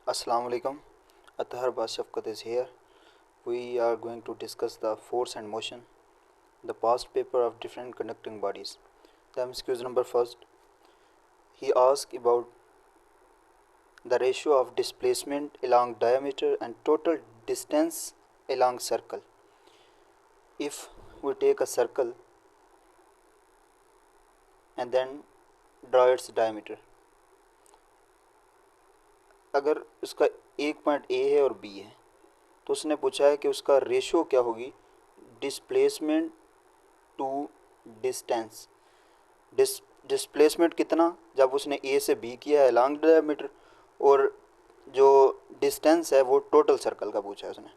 Assalamu alaikum. Athar Bashafkat is here. We are going to discuss the force and motion, the past paper of different conducting bodies. The MCQs number first. He asked about the ratio of displacement along diameter and total distance along circle. If we take a circle and then draw its diameter, अगर उसका एक point A है और B है तो उसने पूछा है कि उसका रेशियो क्या होगी डिस्प्लेसमेंट टू डिस्टेंस। डिस्प्लेसमेंट कितना जब उसने ए से बी किया है लॉन्ग डायमीटर, और जो डिस्टेंस है वो टोटल सर्कल का पूछा है उसने।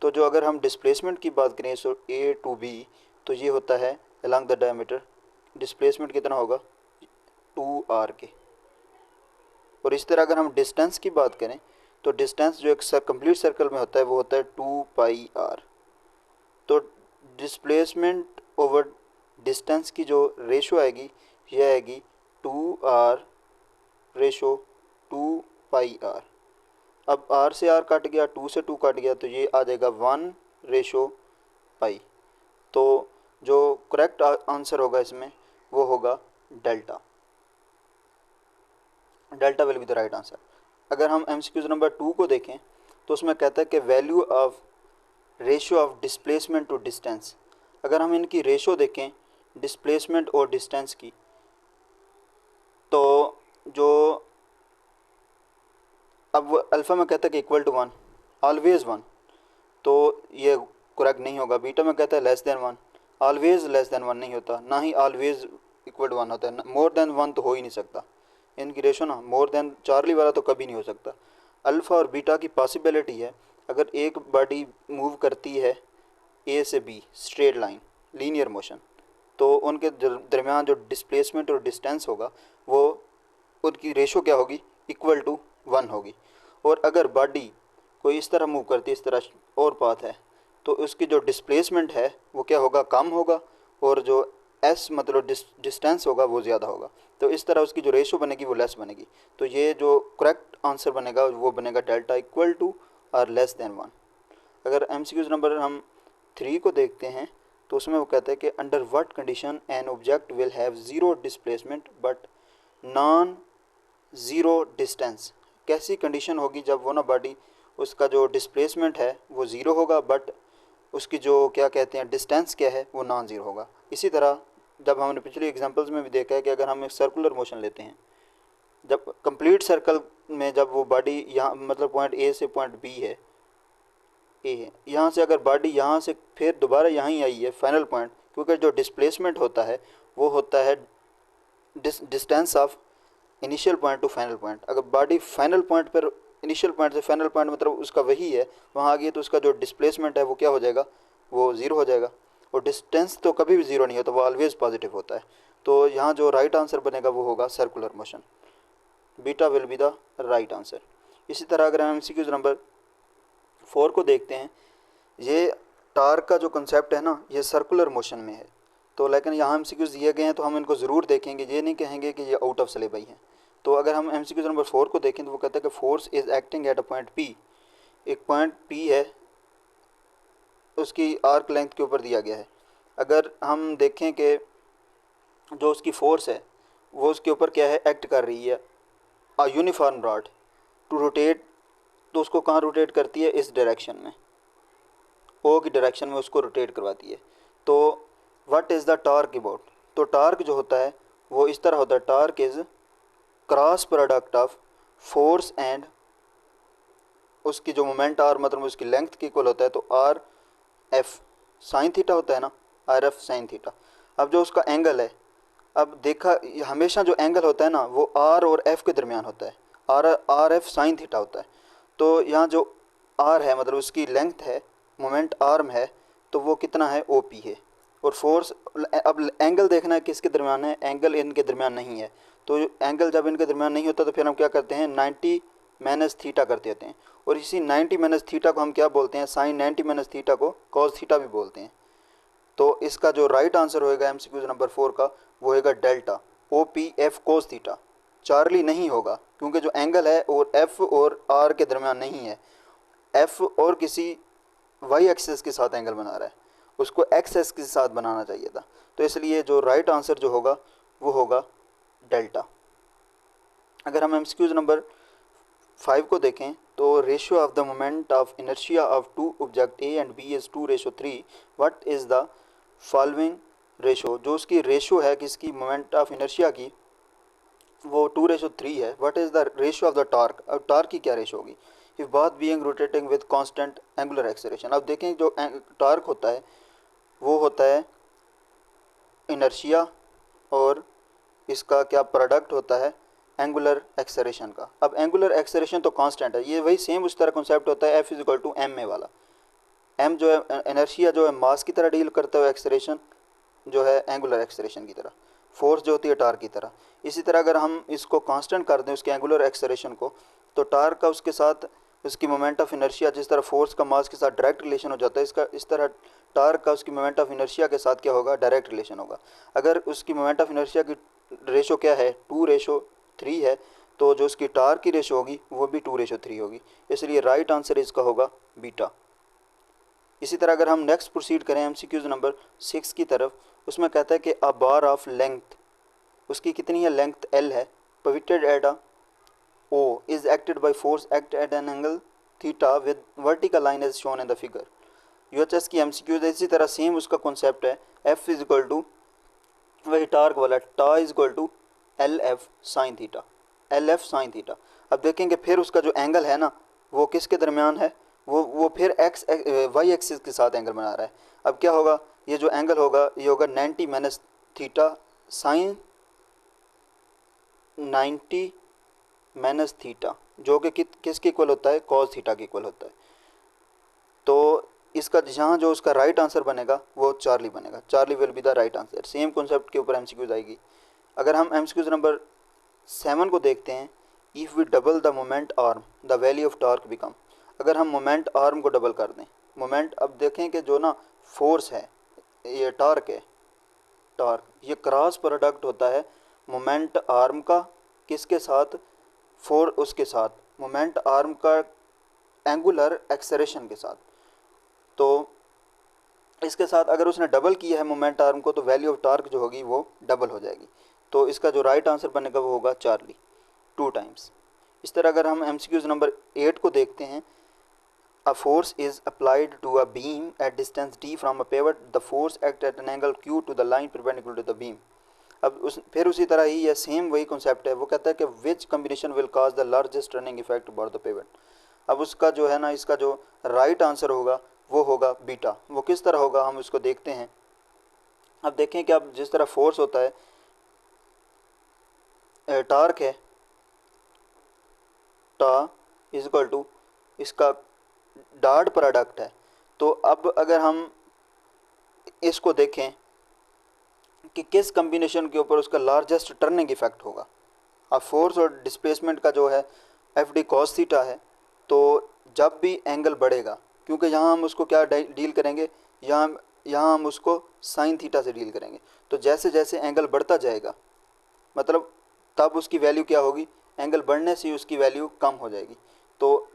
तो जो अगर हम डिस्प्लेसमेंट की बात करें सो ए टू बी तो ये होता है अलॉन्ग द डायमीटर डिस्प्लेसमेंट कितना होगा 2r के। और इस तरह अगर हम डिस्टेंस की बात करें तो डिस्टेंस जो एक कंप्लीट सर्कल में होता है वो होता है 2πr। तो डिस्प्लेसमेंट ओवर डिस्टेंस की जो रेशो आएगी यह आएगी 2r रेशो 2πr। अब r से r कट गया, 2 से 2 कट गया, तो ये आ जाएगा 1 रेशो पाई। तो जो करेक्ट आंसर होगा इसमें वो होगा delta. Delta will be the right answer. अगर हम एमसीक्यूज नंबर 2 को देखें तो उसमें कहता है कि value of ratio of displacement to distance. अगर हम इनकी रेशो देखें डिस्प्लेसमेंट और डिस्टेंस की तो जो अब अल्फ़ा में कहता है कि इक्वल टू 1, ऑलवेज 1, तो ये करेक्ट नहीं होगा। बीटा में कहता है less than 1, always less than 1 नहीं होता, ना ही ऑलवेज इक्वल टू 1 होता है। मोर देन 1 तो हो ही नहीं सकता, इनकी रेशो ना मोर देन चार्ली वाला तो कभी नहीं हो सकता। अल्फ़ा और बीटा की पॉसिबिलिटी है अगर एक बॉडी मूव करती है ए से be straight line linear motion तो उनके दरमियान जो डिस्प्लेसमेंट और डिस्टेंस होगा वो उनकी रेशो क्या होगी इक्वल टू 1 होगी। और अगर बॉडी कोई इस तरह मूव करती है, इस तरह और पाथ है, तो उसकी जो डिस्प्लेसमेंट है वो क्या होगा कम होगा और जो एस मतलब डिस्टेंस होगा वो ज़्यादा होगा। तो इस तरह उसकी जो रेशो बनेगी वो लेस बनेगी। तो ये जो करेक्ट आंसर बनेगा वो बनेगा डेल्टा इक्वल टू और लेस देन 1। अगर एमसीक्यूज नंबर हम 3 को देखते हैं तो उसमें वो कहता है कि under what condition N object will have zero displacement but non zero distance. कैसी कंडीशन होगी जब वो ना बॉडी उसका जो डिस्प्लेसमेंट है वो ज़ीरो होगा बट उसकी जो क्या कहते हैं डिस्टेंस क्या है वो नॉन ज़ीरो होगा। इसी तरह जब हमने पिछले एग्जांपल्स में भी देखा है कि अगर हम एक सर्कुलर मोशन लेते हैं, जब कंप्लीट सर्कल में जब वो बॉडी यहाँ मतलब पॉइंट ए से पॉइंट बी है, ए है, यहाँ से अगर बॉडी यहाँ से फिर दोबारा यहाँ ही आई है फाइनल पॉइंट, क्योंकि जो डिस्प्लेसमेंट होता है वो होता है distance of initial point two final point. अगर बॉडी फाइनल पॉइंट पर इनिशियल पॉइंट से फाइनल पॉइंट मतलब उसका वही है वहाँ आ गई तो उसका जो डिस्प्लेसमेंट है वो क्या हो जाएगा वो ज़ीरो हो जाएगा। और डिस्टेंस तो कभी भी ज़ीरो नहीं होता, वो ऑलवेज पॉजिटिव होता है। तो यहाँ जो राइट आंसर बनेगा वो होगा circular motion. Beta will be the right answer. इसी तरह अगर हम एमसीक्यूज नंबर 4 को देखते हैं, ये टार्क का जो कंसेप्ट है ना ये सर्कुलर मोशन में है। तो लेकिन यहाँ एमसीक्यूज दिए गए हैं तो हम इनको ज़रूर देखेंगे, ये नहीं कहेंगे कि ये आउट ऑफ सिलेबस हैं। तो अगर हम एमसीक्यूज नंबर 4 को देखें तो वो कहता है कि force is acting at a point P. एक पॉइंट पी है, उसकी आर्क लेंथ के ऊपर दिया गया है। अगर हम देखें कि जो उसकी फोर्स है वो उसके ऊपर क्या है एक्ट कर रही है a uniform rod to rotate, तो उसको कहाँ रोटेट करती है इस डायरेक्शन में, ओ की डायरेक्शन में उसको रोटेट करवाती है। तो what is the torque about, तो टॉर्क जो होता है वो इस तरह होता है, torque is cross product of force and उसकी जो मोमेंट आर मतलब उसकी लेंथ की इक्वल होता है। तो आर एफ साइन थीटा होता है ना, आर एफ साइन थीटा। अब जो उसका एंगल है, अब देखा हमेशा जो एंगल होता है ना वो आर और एफ के दरमियान होता है, R R F sine theta होता है। तो यहाँ जो आर है मतलब उसकी लेंथ है, मोमेंट आर्म है, तो वो कितना है ओ पी है। और फोर्स, अब एंगल देखना है किसके दरमियान है, एंगल इनके दरमियान नहीं है। तो एंगल जब इनके दरमियान नहीं होता तो फिर हम क्या करते हैं 90 माइनस थीटा करते होते हैं। और इसी 90 माइनस थीटा को हम क्या बोलते हैं, साइन 90 माइनस थीटा को कॉस थीटा भी बोलते हैं। तो इसका जो राइट आंसर होएगा एमसीक्यूज नंबर 4 का वो होएगा delta O P F cos theta. Charlie नहीं होगा, क्योंकि जो एंगल है और एफ और आर के दरमियान नहीं है, एफ और किसी वाई एक्सिस के साथ एंगल बना रहा है, उसको एक्स एक्सिस के साथ बनाना चाहिए था। तो इसलिए जो राइट आंसर जो होगा वो होगा डेल्टा। अगर हम एमसीक्यूज नंबर 5 को देखें तो ratio of the moment of inertia of two object A and B is 2:3, what is the following ratio. जो उसकी रेशो है किसकी, मोमेंट ऑफ इनर्शिया की, वो 2:3 है। What is the ratio of the torque, अब टॉर्क की क्या रेशो होगी, if both being rotating with constant angular acceleration. अब देखें जो टॉर्क होता है वो होता है इनर्शिया और इसका क्या प्रोडक्ट होता है एंगुलर एक्सेलरेशन का। अब एंगुलर एक्सेलरेशन तो कांस्टेंट है, ये वही सेम उस तरह कॉन्सेप्ट होता है F is equal to M A वाला। एम जो है इनर्शिया जो है मास की तरह डील करता है, एक्सेलरेशन जो है एंगुलर एक्सेलरेशन की तरह, फोर्स जो होती है टार्क की तरह। इसी तरह अगर हम इसको कांस्टेंट कर दें उसके एंगुलर एक्सेलरेशन को, तो टार्क का उसके साथ उसकी मोमेंट ऑफ इनर्शिया जिस तरह फोर्स का मास के साथ डायरेक्ट रिलेशन हो जाता है, इसका इस तरह टार्क का उसकी मोमेंट ऑफ इनर्शिया के साथ क्या होगा, डायरेक्ट रिलेशन होगा। अगर उसकी मोमेंट ऑफ इनर्शिया की रेशो क्या है 2:3 है, तो जो उसकी टार्क की रेशो होगी वो भी 2:3 होगी, इसलिए राइट आंसर इसका होगा बीटा। इसी तरह अगर हम नेक्स्ट प्रोसीड करें एमसीक्यूज नंबर 6 की तरफ, उसमें कहता है कि अ बार ऑफ लेंथ, उसकी कितनी है लेंथ एल है, pivoted at a O is acted by force act at an angle theta with vertical line as shown in the figure. UHS की एमसीक्यूज इसी तरह सेम उसका कॉन्सेप्ट है, एफ इज इक्वल टू वही torque वाला टा is equal to L F sine theta, L F sine theta. अब देखेंगे फिर उसका जो एंगल है ना वो किसके दरमियान है, वो फिर एक्स वाई एक्सिस के साथ एंगल बना रहा है। अब क्या होगा, ये जो एंगल होगा ये होगा 90 minus theta sine 90 minus theta, जो कि किसके इक्वल होता है, कॉस थीटा के इक्वल होता है। तो इसका जहाँ जो उसका राइट आंसर बनेगा वो चार्ली बनेगा, Charlie will be the right answer. Same concept के ऊपर एमसीक्यूज आएगी। अगर हम एमसीक्यूज नंबर 7 को देखते हैं, if we double the moment arm the value of torque become. अगर हम मोमेंट आर्म को डबल कर दें, मोमेंट, अब देखें कि जो ना फोर्स है ये टॉर्क है, टॉर्क ये क्रॉस प्रोडक्ट होता है मोमेंट आर्म का किसके साथ, उसके साथ मोमेंट आर्म का एंगुलर एक्सेलरेशन के साथ। तो इसके साथ अगर उसने डबल किया है मोमेंट आर्म को, तो वैल्यू ऑफ टॉर्क जो होगी वो डबल हो जाएगी। तो इसका जो राइट आंसर बनेगा वो होगा चार्ली, 2 टाइम्स। इस तरह अगर हम एमसीक्यूज नंबर 8 को देखते हैं, a force is applied to a beam at distance d from a pivot, the force act at an angle q to the line perpendicular to the beam. अब फिर उसी तरह ही ये सेम वही कॉन्सेप्ट है, वो कहता है कि which combination will cause the largest turning effect about the pivot. अब उसका जो है ना इसका जो राइट आंसर होगा वो होगा बीटा। वो किस तरह होगा हम उसको देखते हैं। अब देखें कि अब जिस तरह फोर्स होता है टार्क है, टा इज इक्वल टू इसका डॉट प्रोडक्ट है। तो अब अगर हम इसको देखें कि किस कम्बिनेशन के ऊपर उसका लार्जेस्ट टर्निंग इफेक्ट होगा, अब फोर्स और डिस्प्लेसमेंट का जो है एफ डी कॉस थीटा है, तो जब भी एंगल बढ़ेगा, क्योंकि यहाँ हम उसको क्या डील करेंगे, यहाँ हम उसको साइन थीटा से डील करेंगे, तो जैसे जैसे एंगल बढ़ता जाएगा मतलब तब उसकी वैल्यू क्या होगी, एंगल बढ़ने से उसकी वैल्यू कम हो जाएगी। तो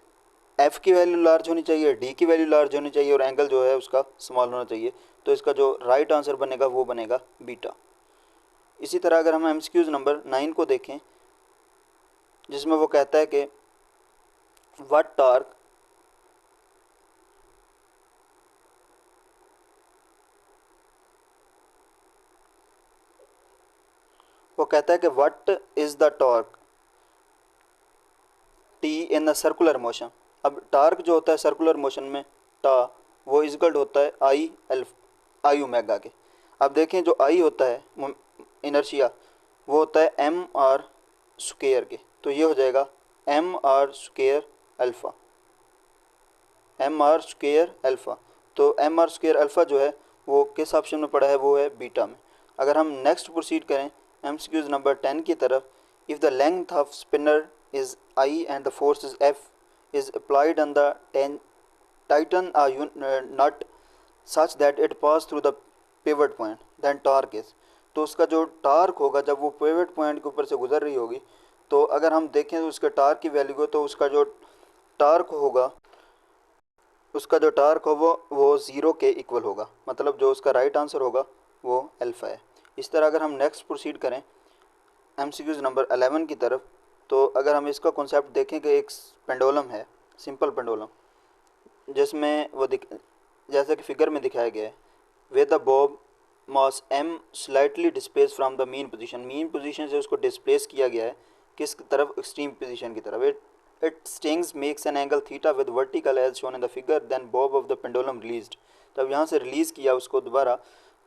एफ़ की वैल्यू लार्ज होनी चाहिए, डी की वैल्यू लार्ज होनी चाहिए और एंगल जो है उसका स्मॉल होना चाहिए। तो इसका जो राइट आंसर बनेगा वो बनेगा बीटा। इसी तरह अगर हम एमसीक्यूज नंबर 9 को देखें, जिसमें वो कहता है कि व्हाट टॉर्क वो कहता है कि what is the torque T in the circular motion. अब टॉर्क जो होता है सर्कुलर मोशन में टा वो इक्वल होता है आई ओमेगा के। अब देखें जो आई होता है इनर्शिया वो होता है एम आर स्क्वायर के, तो ये हो जाएगा M R square alpha, M R square alpha. तो एम आर स्क्वायर अल्फ़ा जो है वो किस ऑप्शन में पड़ा है, वो है बीटा में। अगर हम नेक्स्ट प्रोसीड करें एमसीक्यूज नंबर 10 की तरफ, if the length of spinner is I and the force is F is applied on the tighten nut such that it pass through the pivot point then torque is. तो उसका जो torque होगा जब वो pivot point के ऊपर से गुजर रही होगी, तो अगर हम देखें तो उसके टार्क की वैल्यू को, तो उसका जो टार्क होगा वो 0 के इक्वल होगा, मतलब जो उसका राइट आंसर होगा वो अल्फ़ा है। इस तरह अगर हम नेक्स्ट प्रोसीड करें MCQs नंबर 11 की तरफ, तो अगर हम इसका कॉन्सेप्ट देखें कि एक पेंडुलम है, सिंपल पेंडुलम, जिसमें जैसा कि फिगर में दिखाया गया है, way the Bob mass m slightly displace from the mean position से उसको डिस्प्लेस किया गया है किस तरफ, एक्सट्रीम पोजीशन की तरफ। It stings makes an angle theta with vertical as shown in the figure, then bob of the pendulum released. तब यहाँ से रिलीज़ किया उसको दोबारा,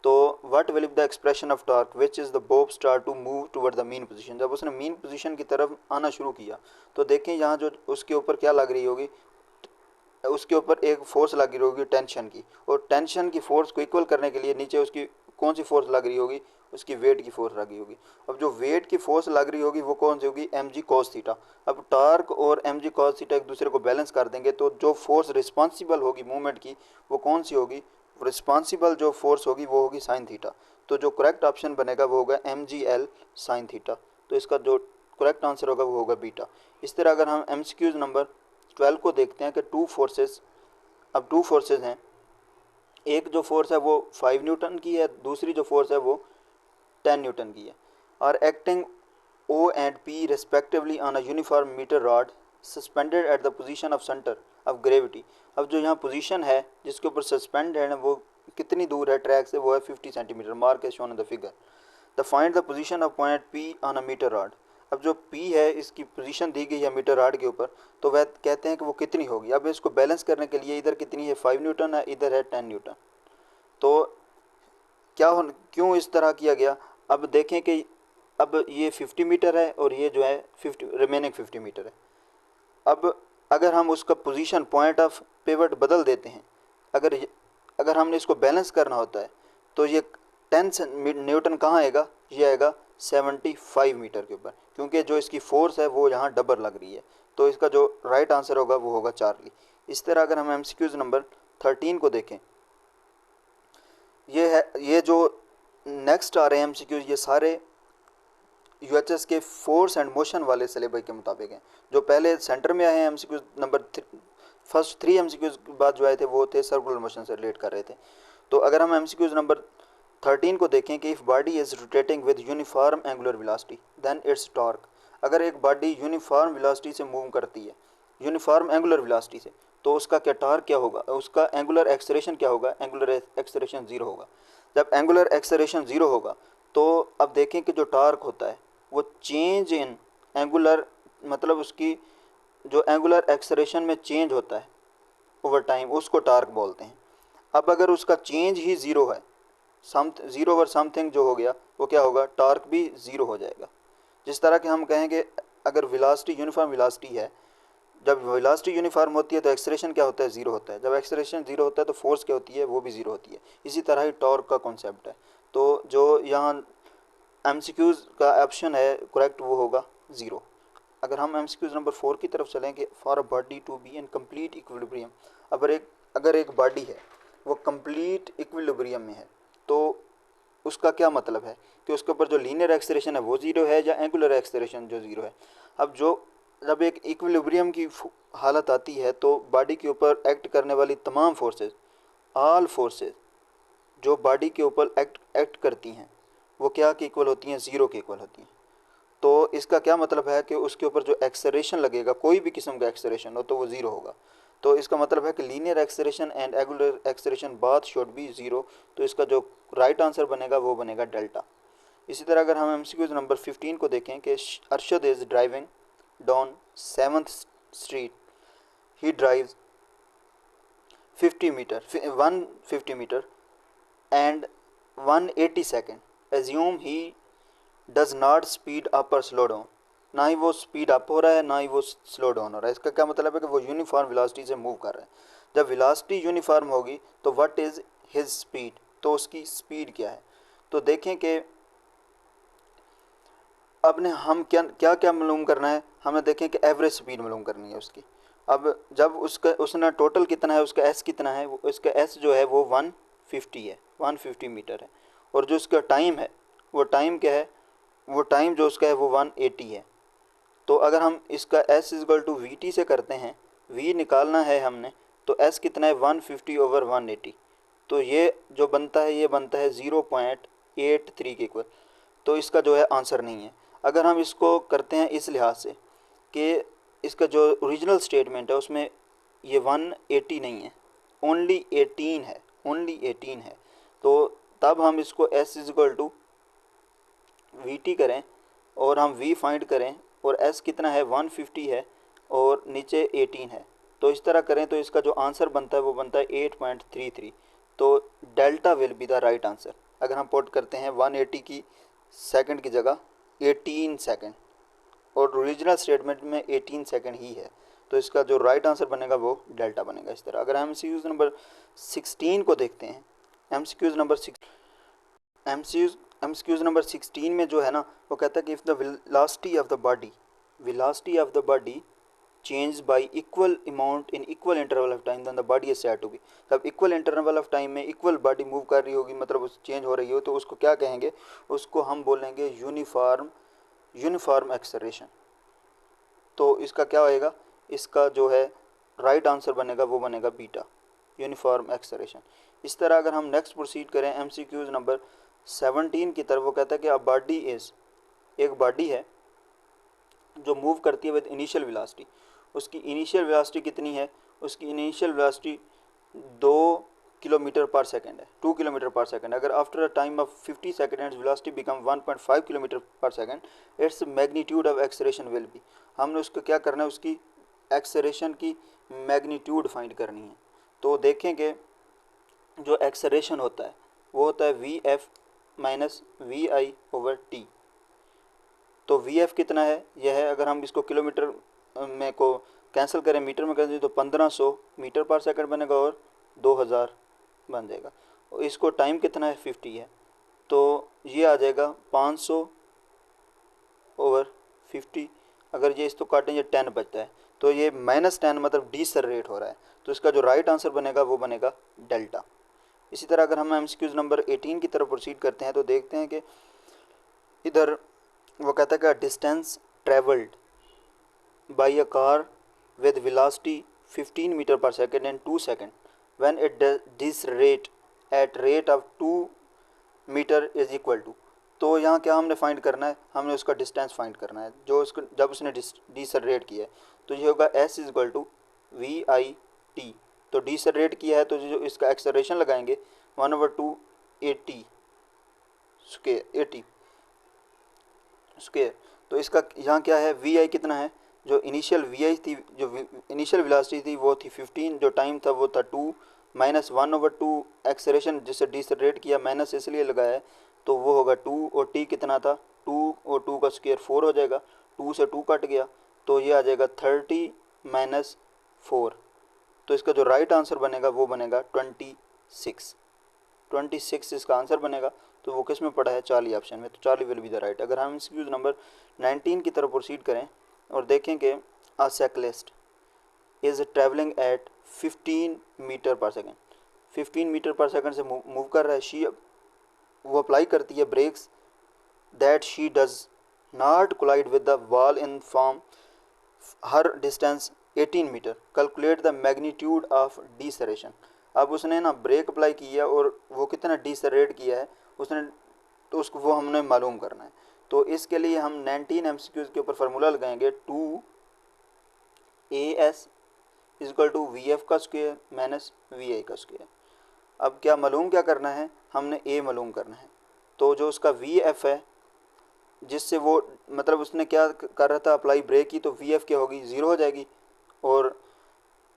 तो what will be the expression of torque which is the bob start to move toward the mean position. जब उसने mean position की तरफ आना शुरू किया, तो देखें यहाँ जो उसके ऊपर क्या लग रही होगी, उसके ऊपर एक फोर्स लग रही होगी टेंशन की, और टेंशन की फोर्स को इक्वल करने के लिए नीचे उसकी कौन सी फोर्स लग रही होगी, उसकी वेट की फोर्स लगी होगी। अब जो वेट की फोर्स लग रही होगी वो कौन सी होगी, mg cos थीटा। अब टॉर्क और mg cos थीटा एक दूसरे को बैलेंस कर देंगे, तो जो फोर्स रिस्पॉन्सिबल होगी मूवमेंट की वो कौन सी होगी, रिस्पॉन्सिबल जो फोर्स होगी वो होगी साइन थीटा। तो जो करेक्ट ऑप्शन बनेगा वो होगा mgl साइन थीटा। तो इसका जो करेक्ट आंसर होगा वो होगा बीटा। इस तरह अगर हम MCQs नंबर 12 को देखते हैं कि टू फोर्सेस हैं, एक जो फोर्स है वो 5 न्यूटन की है, दूसरी जो फोर्स है वो 10 न्यूटन की है, और acting O and P respectively on a uniform metre rod suspended at the position of centre of gravity. अब जो यहाँ पोजीशन है जिसके ऊपर सस्पेंड है वो कितनी दूर है ट्रैक से, वो है 50 सेंटीमीटर, मार्क है shown in the figure. The find the position of point P on a metre rod. अब जो P है इसकी पोजीशन दी गई है मीटर रॉड के ऊपर, तो वह कहते हैं कि वो कितनी होगी। अब इसको बैलेंस करने के लिए इधर कितनी है 5 न्यूटन है, इधर है 10 न्यूटन। तो क्यों इस तरह किया गया, अब देखें कि अब ये 50 मीटर है और ये जो है 50 रिमेनिंग 50 मीटर है। अब अगर हम उसका पोजीशन पॉइंट ऑफ पिवट बदल देते हैं, अगर हमने इसको बैलेंस करना होता है, तो ये 10 न्यूटन कहाँ आएगा, ये आएगा 75 मीटर के ऊपर, क्योंकि जो इसकी फोर्स है वो यहाँ डबल लग रही है। तो इसका जो राइट आंसर होगा वो होगा चार्ली। इस तरह अगर हम MCQs नंबर 13 को देखें, ये जो नेक्स्ट आ रहे हैं MCQs, ये सारे UHS के फोर्स एंड मोशन वाले सिलेबस के मुताबिक हैं। जो पहले सेंटर में आए हैं MCQs नंबर फर्स्ट 3 MCQs के बाद जो आए थे वो थे सर्कुलर मोशन से रिलेट कर रहे थे। तो अगर हम MCQs नंबर 13 को देखें कि if body is rotating with uniform angular velocity then its torque. अगर एक बॉडी यूनिफॉर्म वेलोसिटी से मूव करती है, यूनिफॉर्म एंगुलर वेलोसिटी से, तो उसका क्या टॉर्क क्या होगा, उसका एंगुलर एक्सेलरेशन क्या होगा, एंगुलर एक्सेलरेशन 0 होगा। जब एंगुलर एक्सेलरेशन 0 होगा, तो अब देखें कि जो टॉर्क होता है वो चेंज इन एंगुलर, मतलब उसकी जो एंगुलर एक्सेलरेशन में चेंज होता है ओवर टाइम, उसको टॉर्क बोलते हैं। अब अगर उसका चेंज ही 0 है, 0 ओवर समथिंग जो हो गया, वो क्या होगा, टॉर्क भी 0 हो जाएगा। जिस तरह के हम कहेंगे अगर वेलोसिटी यूनिफॉर्म वेलोसिटी है, जब वेलोसिटी यूनिफॉर्म होती है तो एक्सेलरेशन क्या होता है, 0 होता है। जब एक्सेलरेशन 0 होता है तो फोर्स क्या होती है, वो भी 0 होती है। इसी तरह ही टॉर्क का कॉन्सेप्ट है। तो जो यहाँ MCQs का ऑप्शन है करेक्ट वो होगा 0। अगर हम MCQs नंबर 4 की तरफ चलेंगे, for a body to be in complete equilibrium. अगर एक बॉडी है वो कंप्लीट इक्विलिब्रियम में है, तो उसका क्या मतलब है कि उसके ऊपर जो लीनियर एक्सेलरेशन है वो 0 है या एंगुलर एक्सेलरेशन जो 0 है। अब जब एक इक्विलिब्रियम की हालत आती है, तो बॉडी के ऊपर एक्ट करने वाली तमाम फोर्सेस, ऑल फोर्सेस जो बॉडी के ऊपर एक्ट करती हैं, वो क्या के इक्वल होती हैं, 0 के इक्वल होती हैं। तो इसका क्या मतलब है कि उसके ऊपर जो एक्सेलरेशन लगेगा, कोई भी किस्म का एक्सेलरेशन हो, तो वो 0 होगा। तो इसका मतलब है कि linear acceleration and angular acceleration बात शुड बी 0। तो इसका जो राइट आंसर बनेगा वो बनेगा डेल्टा। इसी तरह अगर हम MCQs नंबर 15 को देखें कि Arshad is driving down 7th street, he drives 150 metre and 180 second, assume he does not speed up or slow down. ना ही वो स्पीड अप हो रहा है, ना ही वो स्लो डाउन हो रहा है। इसका क्या मतलब है कि वो यूनिफॉर्म वेलोसिटी से मूव कर रहा है। जब वेलोसिटी यूनिफॉर्म होगी तो व्हाट इज़ हिज स्पीड, तो उसकी स्पीड क्या है। तो देखें कि अब ने हम क्या क्या मालूम करना है, हमें देखें कि एवरेज स्पीड मालूम करनी है उसकी। अब जब उसने टोटल कितना है, उसका एस कितना है, उसका एस जो है वो 150 है, 150 मीटर है। और जो उसका टाइम है, वो टाइम क्या है, वो टाइम जो उसका है वो 180 है। तो अगर हम इसका s equal to V T से करते हैं, v निकालना है हमने, तो s कितना है 150 ओवर 180, तो ये जो बनता है ये बनता है 0.83 के इक्वल। तो इसका जो है आंसर नहीं है। अगर हम इसको करते हैं इस लिहाज से कि इसका जो ओरिजिनल स्टेटमेंट है उसमें ये 180 नहीं है, ओनली 18 है, ओनली 18 है, तो तब हम इसको s equal to V T करें और हम v फाइंड करें और s कितना है 150 है और नीचे 18 है, तो इस तरह करें तो इसका जो आंसर बनता है वो बनता है 8.33। तो delta will be the right answer. अगर हम पुट करते हैं 180 की सेकंड की जगह 18 सेकंड और ओरिजिनल स्टेटमेंट में 18 सेकंड ही है, तो इसका जो राइट आंसर बनेगा वो डेल्टा बनेगा। इस तरह अगर हम एमसीक्यूज नंबर 16 को देखते हैं, एमसीक्यूज नंबर एमसीक्यूज नंबर 16 में जो है ना वो कहता है कि if the velocity of the body change by equal amount in equal interval of time then the body is said to be. तब इक्वल इंटरवल ऑफ टाइम में इक्वल बॉडी मूव कर रही होगी, मतलब उस चेंज हो रही हो, तो उसको क्या कहेंगे, उसको हम बोलेंगे यूनिफॉर्म एक्सेलरेशन। तो इसका क्या होएगा, इसका जो है राइट आंसर बनेगा वो बनेगा बीटा, यूनिफॉर्म एक्सेलरेशन। इस तरह अगर हम नेक्स्ट प्रोसीड करें एमसीक्यूज नंबर 17 की तरफ, वो कहता है कि अ बॉडी इज, एक बॉडी है जो मूव करती है विद इनिशियल वेलोसिटी। उसकी इनिशियल वेलोसिटी कितनी है, उसकी initial velocity 2 kilometre per second है, 2 किलोमीटर पर सेकंड। अगर after a time of 50 second velocity become 1.5 kilometre per second, it's magnitude of acceleration will be. हमने उसको क्या करना है, उसकी एक्सेलरेशन की मैग्नीट्यूड फाइंड करनी है। तो देखेंगे जो एक्सेलरेशन होता है वो होता है V F minus V I over T. तो वी एफ कितना है, यह है, अगर हम इसको किलोमीटर में को कैंसिल करें मीटर में करें तो 1500 मीटर पर सेकंड बनेगा और 2000 बन जाएगा। और इसको टाइम कितना है 50 है, तो ये आ जाएगा 500 ओवर 50। अगर ये इसको काटें ये 10 बचता है, तो ये -10 मतलब डीसेलरेट हो रहा है, तो इसका जो राइट आंसर बनेगा वो बनेगा डेल्टा। इसी तरह अगर हम एमसीक्यूज नंबर 18 की तरफ प्रोसीड करते हैं तो देखते हैं कि इधर वो कहता है कि distance travelled by a car with velocity 15 meter per second in 2 seconds when it decelerates at rate of 2 meter is equal to। तो यहाँ क्या हमने फाइंड करना है, हमने उसका डिस्टेंस फाइंड करना है जो उसको जब उसने डिसरेट किया है, तो ये होगा s is equal to V I T. तो डिसरेट किया है तो जो इसका एक्सेलरेशन लगाएंगे 1/2 80 स्क्वायर 80 स्क्वायर। तो इसका यहाँ क्या है, वी आई कितना है, जो इनिशियल वी आई थी, जो इनिशियल वेलोसिटी थी वो थी 15, जो टाइम था वो था 2 माइनस 1/2 एक्सेलरेशन जिससे डिसरेट किया, माइनस इसलिए लगाया है, तो वो होगा 2 और टी कितना था 2 और 2 का स्क्वायर 4 हो जाएगा, 2 से 2 कट गया तो ये आ जाएगा 30 माइनस 4। तो इसका जो राइट आंसर बनेगा वो बनेगा 26 इसका आंसर बनेगा। तो वो किस में पड़ा है, चार्ली ऑप्शन में, तो Charlie will be the right. अगर हम एमसीक्यूज नंबर 19 की तरफ प्रोसीड करें और देखें कि a cyclist is travelling at 15 metre per second, 15 metre per second से मूव कर रहा है, वो अप्लाई करती है brakes that she does not collide with the wall in form her distance 18 metre, calculate the magnitude of deceleration. अब उसने ना ब्रेक अप्लाई किया और वो कितना डिसरेट किया है उसने, तो उसको वो हमने मालूम करना है। तो इसके लिए हम 19 एमसीक्यूज के ऊपर फार्मूला लगाएंगे 2 AS equal to V F का स्क्वायर माइनस वी आई का स्क्वायर। अब क्या मालूम क्या करना है, हमने ए मालूम करना है। तो जो उसका वी एफ है जिससे वो मतलब उसने क्या कर रहा था अप्लाई ब्रेक की, तो वी एफ क्या होगी 0 हो जाएगी, और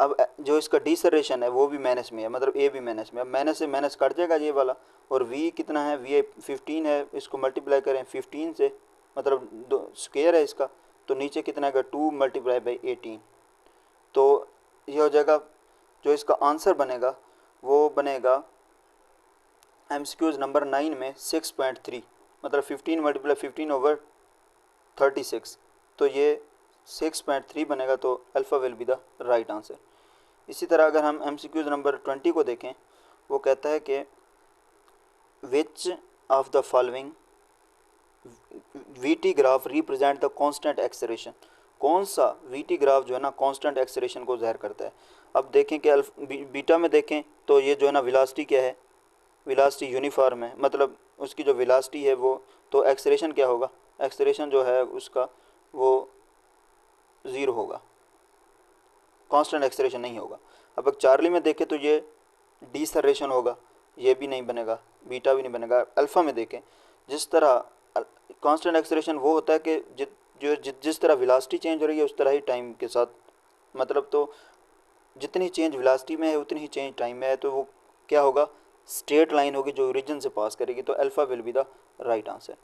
अब जो इसका डिसरेशन है वो भी माइनस में है, मतलब ए भी माइनस में, अब माइनस से माइनस कट जाएगा ये वाला, और वी कितना है, वी 15 है, इसको मल्टीप्लाई करें 15 से, मतलब स्क्वायर है इसका, तो नीचे कितना आएगा 2 मल्टीप्लाई बाई 18। तो ये हो जाएगा, जो इसका आंसर बनेगा वो बनेगा एमसीक्यूज नंबर 9 में 6.3, मतलब 15 मल्टीप्लाई 15 ओवर 36, तो ये 6.3 बनेगा, तो alpha will be the right answer. इसी तरह अगर हम एमसीक्यूज नंबर 20 को देखें, वो कहता है कि which of the following we T graph represent the constant acceleration. कौन सा वीटी ग्राफ जो है ना कांस्टेंट एक्सेलरेशन को ज़ाहिर करता है। अब देखें कि बीटा में देखें तो ये जो है ना वेलोसिटी क्या है, वेलोसिटी यूनिफॉर्म है, मतलब उसकी जो वेलोसिटी है वो, तो एक्सेलरेशन क्या होगा, एक्सेलरेशन जो है उसका वो ज़ीरो होगा, कांस्टेंट एक्सेलरेशन नहीं होगा। अब अगर चार्ली में देखें तो ये डिसलेरेशन होगा, ये भी नहीं बनेगा, बीटा भी नहीं बनेगा। अल्फ़ा में देखें जिस तरह कांस्टेंट एक्सेलरेशन वो होता है कि जिस तरह वेलोसिटी चेंज हो रही है उस तरह ही टाइम के साथ, मतलब तो जितनी चेंज वेलोसिटी में है उतनी ही चेंज टाइम में है, तो वो क्या होगा, स्ट्रेट लाइन होगी जो ओरिजिन से पास करेगी, तो alpha will be the right answer.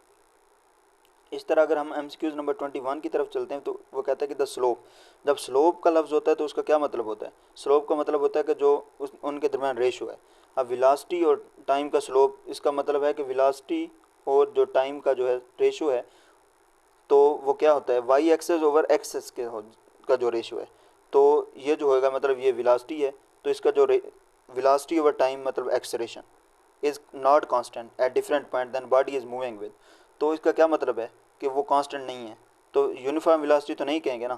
इस तरह अगर हम एमसीक्यूज नंबर 21 की तरफ चलते हैं तो वो कहता है कि द स्लोप, जब स्लोप का लफ्ज़ होता है तो उसका क्या मतलब होता है, स्लोप का मतलब होता है कि जो उनके दरमियान रेशो है। अब वेलोसिटी और टाइम का स्लोप, इसका मतलब है कि वेलोसिटी और जो टाइम का जो है रेशो है, तो वो क्या होता है, वाई एक्सेस ओवर एक्सेस का जो रेशो है, तो ये जो होगा मतलब ये वेलोसिटी है, तो इसका जो वेलोसिटी ओवर टाइम मतलब acceleration is not constant at different point then body is moving with, तो इसका क्या मतलब है कि वो कांस्टेंट नहीं है, तो यूनिफॉर्म वेलोसिटी तो नहीं कहेंगे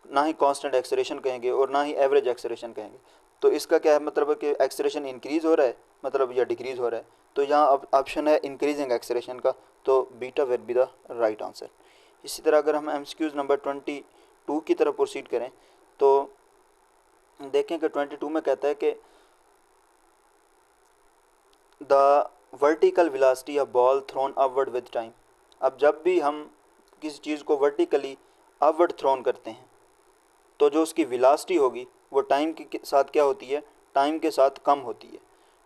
ना ही कांस्टेंट एक्सेलरेशन कहेंगे और ना ही एवरेज एक्सेलरेशन कहेंगे। तो इसका क्या है मतलब है कि एक्सेलरेशन इंक्रीज़ हो रहा है मतलब या डिक्रीज़ हो रहा है, तो यहाँ अब ऑप्शन है इंक्रीजिंग एक्सेलरेशन का, तो beta will be the right answer. इसी तरह अगर हम एमसीक्यूज नंबर 22 की तरफ प्रोसीड करें तो देखें कि 22 में कहता है कि the vertical velocity of ball throne upward with time. अब जब भी हम किसी चीज़ को वर्टिकली अपवर्ड थ्रोन करते हैं तो जो उसकी वेलोसिटी होगी वो टाइम के साथ क्या होती है, टाइम के साथ कम होती है।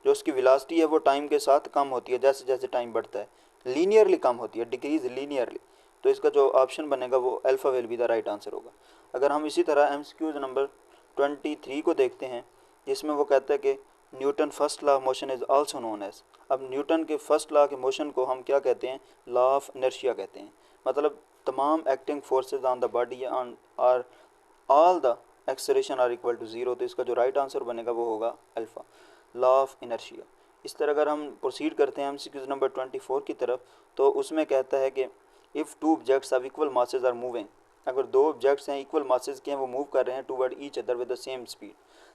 जो उसकी वेलोसिटी है वो टाइम के साथ कम होती है, जैसे जैसे टाइम बढ़ता है, लीनियरली कम होती है, डिक्रीज लीनियरली। तो इसका जो ऑप्शन बनेगा वो alpha will be the right answer होगा। अगर हम इसी तरह एमसीक्यूज नंबर 23 को देखते हैं जिसमें वो कहता है कि Newton first law of motion is also known as. अब न्यूटन के फर्स्ट लॉ के मोशन को हम क्या कहते हैं, लॉ ऑफ इनर्शिया कहते हैं, मतलब तमाम acting forces on the body are all the acceleration are equal to zero, तो इसका जो राइट आंसर बनेगा वो होगा अल्फ़ा, लॉ ऑफ इनर्शिया। इस तरह अगर हम प्रोसीड करते हैं एमसीक्यूज नंबर 24 की तरफ तो उसमें कहता है कि if two objects of equal masses are moving, अगर दो ऑब्जेक्ट्स हैं इक्वल मासेज के हैं वो मूव कर रहे हैं toward each other with the same speed,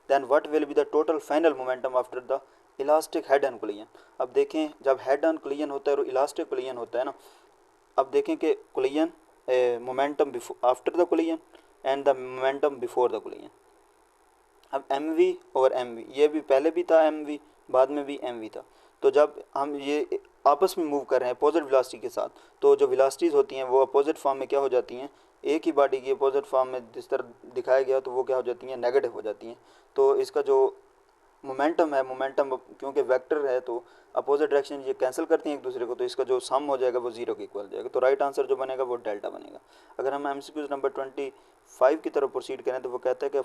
then what will be the total final momentum after the elastic head on collision. अब देखें जब हेड ऑन कोलिजन होता है और इलास्टिक कोलिजन होता है ना, अब देखें कि collision momentum after the collision and the momentum before the collision. अब एम वी और एम वी, ये भी पहले भी था एम वी, बाद में भी एम वी था, तो जब हम ये आपस में मूव कर रहे हैं अपोजिट वेलोसिटी के साथ, तो जो वेलोसिटीज़ होती हैं वो अपोजिट फॉर्म में क्या हो जाती हैं, एक ही बॉडी की अपोजिट फॉर्म में जिस तरह दिखाया गया तो वो क्या हो जाती हैं, नेगेटिव हो जाती हैं। तो इसका जो मोमेंटम है, मोमेंटम क्योंकि वेक्टर है तो अपोजिट डायरेक्शन ये कैंसिल करती हैं एक दूसरे को, तो इसका जो सम हो जाएगा वो जीरो के इक्वल हो जाएगा, तो राइट आंसर जो बनेगा वो डेल्टा बनेगा। अगर हम एमसीक्यूज नंबर 25 की तरफ प्रोसीड करें तो वो कहता है कि a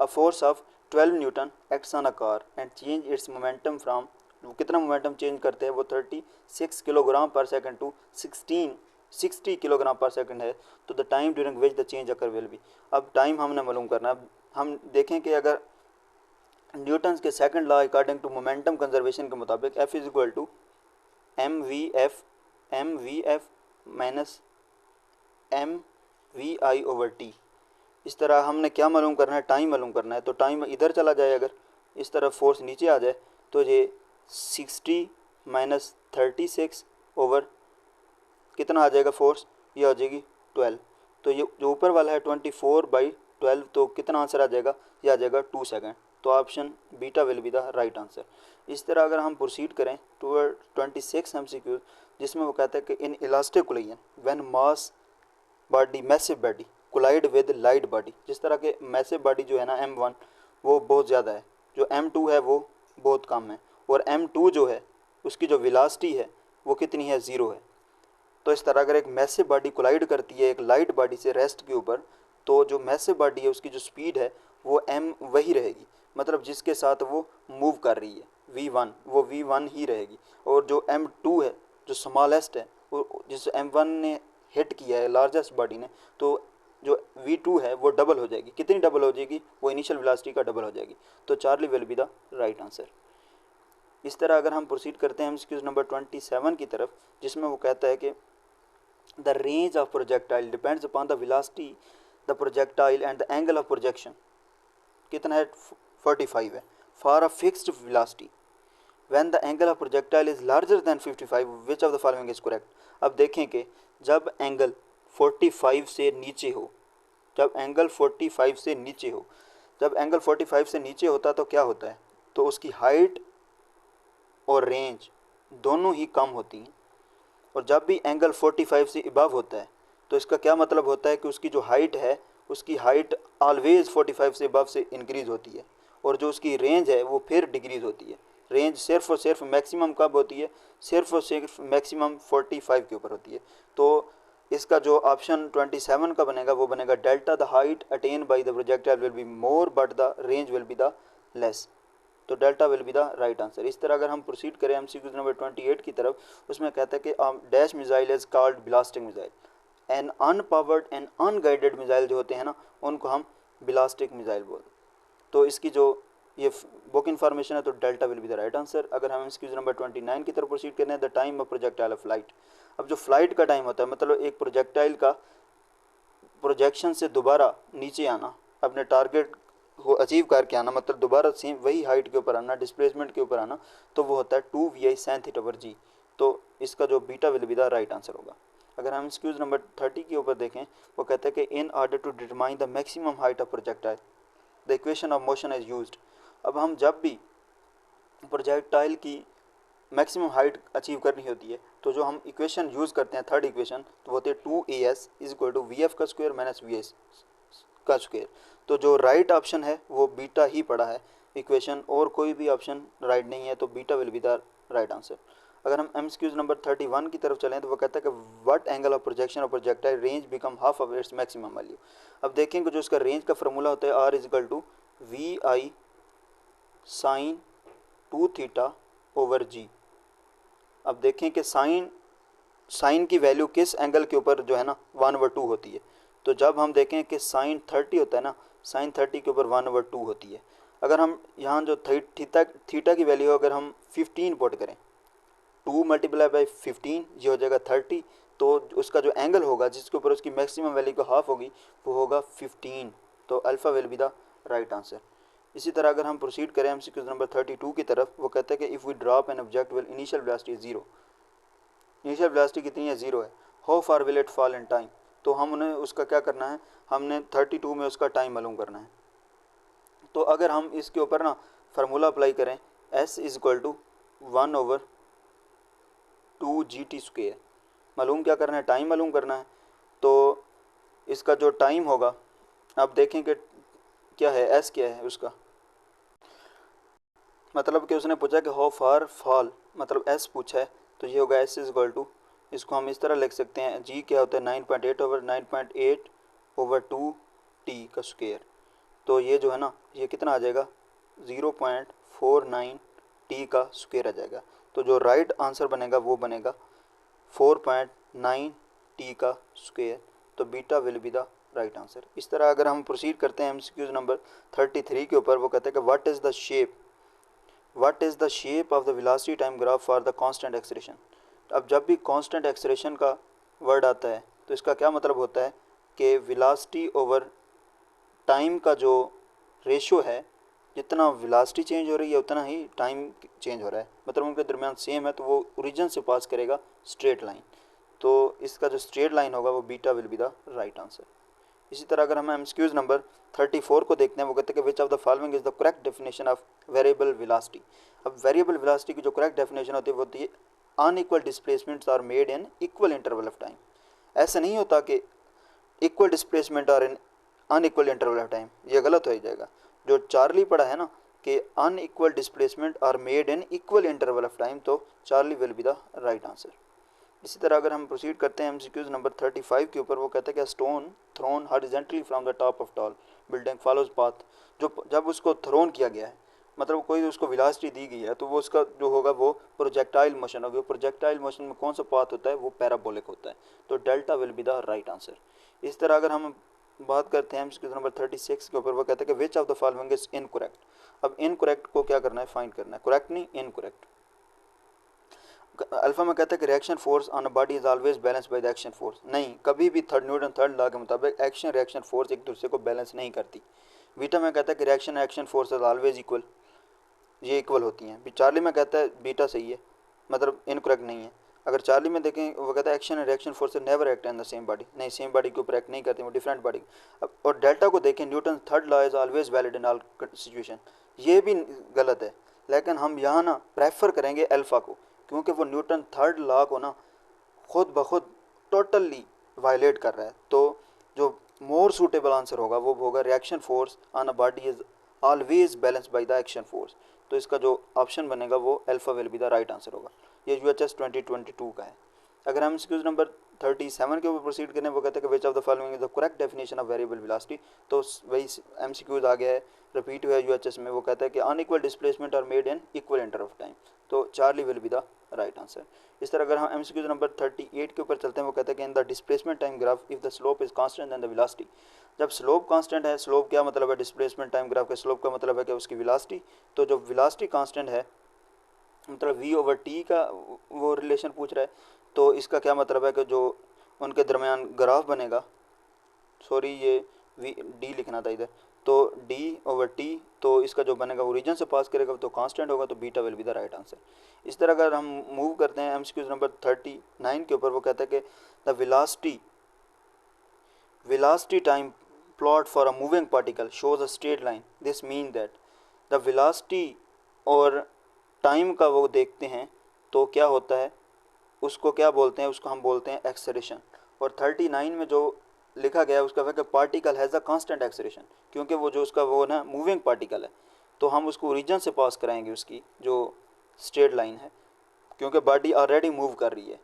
force of 12 Newton acts on a car and change it's momentum from, वो कितना मोमेंटम चेंज करते हैं, वो 36 किलोग्राम पर सेकंड टू 60 किलोग्राम पर सेकंड है, तो the time during which the change occur will be. अब टाइम हमने मालूम करना है। अब हम देखें कि अगर न्यूटन के second law according to momentum conservation के मुताबिक F is equal to M V F minus M V I over T. इस तरह हमने क्या मालूम करना है, टाइम मालूम करना है, तो टाइम इधर चला जाए, अगर इस तरह फोर्स नीचे आ जाए तो ये 60 माइनस 36 ओवर कितना आ जाएगा फोर्स, ये आ जाएगी 12, तो ये जो ऊपर वाला है 24/12, तो कितना आंसर आ जाएगा, ये आ जाएगा 2 सेकेंड, तो option beta will be the right answer. इस तरह अगर हम प्रोसीड करें टूवर्ड 26 एमसीक्यू जिसमें वो कहता है कि in elastic collision when mass body massive body collide with light body, जिस तरह के मैसिव बॉडी जो है ना M1 वो बहुत ज़्यादा है, जो M2 है वो बहुत कम है, और M2 जो है उसकी जो वेलोसिटी है वो कितनी है, ज़ीरो है। तो इस तरह अगर एक मैसिव बॉडी कोलाइड करती है एक लाइट बॉडी से रेस्ट के ऊपर, तो जो मैसिव बॉडी है उसकी जो स्पीड है वो m वही रहेगी, मतलब जिसके साथ वो मूव कर रही है v1 वो v1 ही रहेगी, और जो m2 है जो स्मॉलेस्ट है वो जिस m1 ने हिट किया है लार्जेस्ट बॉडी ने, तो जो v2 है वो डबल हो जाएगी, कितनी डबल हो जाएगी, वो इनिशियल वेलोसिटी का डबल हो जाएगी, तो Charlie will be the right answer. इस तरह अगर हम प्रोसीड करते हैं एमसीक्यूज नंबर 27 की तरफ जिसमें वो कहता है कि the range of projectile depends upon the velocity the projectile and the angle of projection. कितना है? 45 है। For a fixed velocity when the angle of projectile is larger than 55 which of the following is correct. अब देखें कि जब angle 45 से नीचे हो, जब एंगल 45 से नीचे हो, जब एंगल 45 से नीचे होता तो क्या होता है? तो उसकी हाइट और रेंज दोनों ही कम होती हैं। और जब भी एंगल 45 से अबव होता है तो इसका क्या मतलब होता है कि उसकी जो हाइट है, उसकी हाइट ऑलवेज 45 से अबव से इंक्रीज होती है, और जो उसकी रेंज है वो फिर डिक्रीज होती है। रेंज सिर्फ और सिर्फ मैक्सिमम कब होती है? सिर्फ और सिर्फ मैक्सिमम 45 के ऊपर होती है। तो इसका जो ऑप्शन 27 का बनेगा वो बनेगा delta the height attain by the projectile will be more but the range will be the less. तो delta will be the right answer. इस तरह अगर हम प्रोसीड करें एमसीक्यू नंबर 28 की तरफ, उसमें कहता है कि dash missile is called ballistic missile. An unpowered and unguided missile जो होते हैं ना, उनको हम ब्लास्टिक मिसाइल बोलते हैं। तो इसकी जो ये बुक इन्फॉर्मेशन है तो delta will be the right answer. अगर हम एमसीक्यू नंबर 29 की तरफ प्रोसीड करें, the time of projectile of flight. अब जो फ्लाइट का टाइम होता है, मतलब एक प्रोजेक्टाइल का प्रोजेक्शन से दोबारा नीचे आना, अपने टारगेट को अचीव करके आना, मतलब दोबारा सेम वही हाइट के ऊपर आना, डिस्प्लेसमेंट के ऊपर आना, तो वो होता है 2 VI sin थीटा पर जी। तो इसका जो beta will be the right answer होगा। अगर हम एक्सक्यूज नंबर 30 के ऊपर देखें, वो कहता है कि in order to determine the maximum height of projectile the equation of motion is used. अब हम जब भी प्रोजेक्टाइल की मैक्सिमम हाइट अचीव करनी होती है तो जो हम इक्वेशन यूज़ करते हैं, थर्ड इक्वेशन, तो वो होती है 2AS is equal to VF का स्क्वायर माइनस VS का स्क्वायर। तो जो राइट ऑप्शन है वो बीटा ही पड़ा है इक्वेशन, और कोई भी ऑप्शन राइट नहीं है, तो beta will be the right answer. अगर हम एमसीक्यूज नंबर 31 की तरफ चलें तो वो कहता है कि what angle of projection of projectile range become half of its maximum value. अब देखेंगे जो इसका रेंज का फॉर्मूला होता है R is equal to VI sine 2 theta over G. अब देखें कि साइन की वैल्यू किस एंगल के ऊपर जो है ना 1/2 होती है। तो जब हम देखें कि साइन 30 होता है ना, साइन 30 के ऊपर 1/2 होती है। अगर हम यहाँ जो थीटा की वैल्यू अगर हम 15 पुट करें, 2 मल्टीप्लाई बाई 15 ये हो जाएगा 30, तो उसका जो एंगल होगा जिसके ऊपर उसकी मैक्सिमम वैल्यू को हाफ होगी वो होगा 15। तो alpha will be the right answer. इसी तरह अगर हम प्रोसीड करें एमसीक्यू नंबर 32 की तरफ, वो कहते हैं कि if we drop an object will initial velocity zero. Initial velocity कितनी है? ज़ीरो है। How far will it fall in time. तो हम उन्हें उसका क्या करना है, हमने 32 में उसका टाइम मालूम करना है। तो अगर हम इसके ऊपर ना फार्मूला अप्लाई करें, S is equal to 1/2GT²। मालूम क्या करना है? टाइम मालूम करना है। तो इसका जो टाइम होगा, आप देखें कि क्या है, S क्या है उसका, मतलब कि उसने पूछा कि हाउ फार फॉल, मतलब S पूछा है, तो ये होगा S इज इक्वल टू, इसको हम इस तरह लिख सकते हैं, G क्या होता है 9.8 ओवर 9.8 ओवर 2T का स्क्वायर। तो ये जो है ना, ये कितना आ जाएगा 0.49T का स्क्वायर आ जाएगा। तो जो राइट आंसर बनेगा वो बनेगा 4.9T का स्क्वायर। तो beta will be the right answer. इस तरह अगर हम प्रोसीड करते हैं एमसीक्यूज नंबर 33 के ऊपर, वो कहते हैं कि what is the shape of the velocity time graph for the constant acceleration. अब जब भी कांस्टेंट एक्सेलरेशन का वर्ड आता है तो इसका क्या मतलब होता है कि वेलोसिटी ओवर टाइम का जो रेशो है, जितना वेलोसिटी चेंज हो रही है उतना ही टाइम चेंज हो रहा है, मतलब उनके दरमियान सेम है, तो वो ओरिजिन से पास करेगा स्ट्रेट लाइन। तो इसका जो स्ट्रेट लाइन होगा वो beta will be the right answer. इसी तरह अगर हम एमसीक्यूज नंबर 34 को देखते हैं, वो कहते हैं कि which of the following is the correct definition of variable velocity. अब वेरिएबल वेलोसिटी की जो करेक्ट डेफिनेशन होती है वो होती है unequal displacements are made in equal interval of time. ऐसा नहीं होता कि इक्वल डिस्प्लेसमेंट और in unequal interval of time, ये गलत हो जाएगा। जो चार्ली पढ़ा है ना कि unequal displacement are made in equal interval of time, तो Charlie will be the right answer. इसी तरह अगर हम प्रोसीड करते हैं एमसीक्यूज नंबर 35 के ऊपर, वो कहते हैं कि stone thrown horizontally from the top of tall building follows path. जो जब उसको थ्रोन किया गया है, मतलब कोई उसको वेलोसिटी दी गई है, तो वो उसका जो होगा वो प्रोजेक्टाइल मोशन होगी। प्रोजेक्टाइल मोशन में कौन सा पाथ होता है? वो पैराबोलिक होता है। तो delta will be the right answer. इस तरह अगर हम बात करते हैं एमसीक्यू नंबर 36 के ऊपर, वो कहते हैं कि which of the following is incorrect. अब इनकरेक्ट को क्या करना है? फाइंड करना है, करेक्ट नहीं इनकरेक्ट। अल्फा में कहता है कि reaction force on a body is always balance by the action force. नहीं, कभी भी न्यूटन थर्ड लॉ के मुताबिक एक्शन रिएक्शन फोर्स एक दूसरे को बैलेंस नहीं करती। बीटा में कहता है कि reaction action force is always equal, ये इक्वल होती हैं। चार्ली में कहता है बीटा सही है, मतलब इनकरेक्ट नहीं है। अगर चार्ली में देखें वो कहता है action and reaction force never act in the same body, नहीं सेम बॉडी के ऊपर एक्ट नहीं करती, वो डिफरेंट बॉडी। और डेल्टा को देखें, Newton third law is always valid in all situation, ये भी गलत है। लेकिन हम यहाँ ना प्रेफर करेंगे अल्फा को, क्योंकि वो न्यूटन थर्ड लॉ को ना खुद ब खुद टोटली वायलेट कर रहा है। तो जो मोर सूटेबल आंसर होगा वो होगा reaction force on a body is always balance by the action force. तो इसका जो ऑप्शन बनेगा वो alpha will be the right answer होगा। ये UHS 2022 का है। अगर हम एक्सक्यूज नंबर 37 के ऊपर प्रोसीड करें, वो कहते हैं कि which of the following is the correct definition of variable velocity. तो वही MCQs आ गया है, रिपीट हुआ है UHS में। वो कहता है कि unequal displacement are made in equal interval of time, तो Charlie will be the right answer. इस तरह अगर हम MCQs नंबर 38 के ऊपर चलते हैं, वो कहते हैं कि in the displacement time graph if the slope is constant and the velocity. जब स्लोप कांस्टेंट है, स्लोप क्या मतलब है, डिस्प्लेसमेंट टाइम ग्राफ के स्लोप का मतलब है कि उसकी वेलोसिटी। तो जो वेलोसिटी कांस्टेंट है, मतलब V/T का वो रिलेशन पूछ रहा है, तो इसका क्या मतलब है कि जो उनके दरमियान ग्राफ बनेगा, सॉरी ये D लिखना था इधर, तो D/T, तो इसका जो बनेगा वो रीजन से पास करेगा तो कांस्टेंट होगा, तो beta will be the right answer. इस तरह अगर हम मूव करते हैं MCQ नंबर 39 के ऊपर, वो कहता है कि the velocity time plot for a moving particle shows a straight line. This mean that the velocity और टाइम का वो देखते हैं तो क्या होता है, उसको क्या बोलते हैं, उसको हम बोलते हैं एक्सेलरेशन। और 39 में जो लिखा गया है उसका है कि particle has a constant acceleration, क्योंकि वो जो उसका वो ना मूविंग पार्टिकल है, तो हम उसको रीजन से पास कराएंगे उसकी जो स्ट्रेट लाइन है, क्योंकि बॉडी ऑलरेडी मूव कर रही है।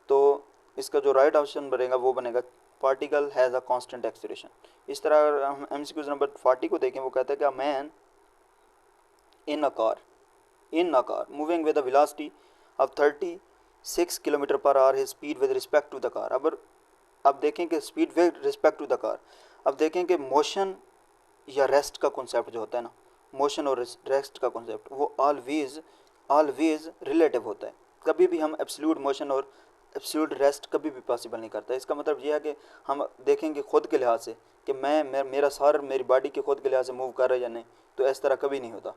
तो इसका जो राइट ऑप्शन बनेगा वो बनेगा particle has a constant acceleration. इस तरह अगर हम MCQ नंबर 40 को देखें, वो कहता है कि a man in a car moving with a velocity of 36 kilometre per hour his speed with respect to the car. अब देखें कि speed with respect to the car. अब देखें कि मोशन या रेस्ट का कॉन्सेप्ट जो होता है ना, मोशन और रेस्ट का कॉन्सेप्ट वो ऑलवेज रिलेटिव होता है। कभी भी हम एब्सोल्यूट मोशन और एब्सोल्यूट रेस्ट कभी भी पॉसिबल नहीं करता। इसका मतलब यह है कि हम देखेंगे खुद के लिहाज से कि मेरा सार मेरी बॉडी के खुद के लिहाज से मूव कर रहा है या नहीं, तो इस तरह कभी नहीं होता।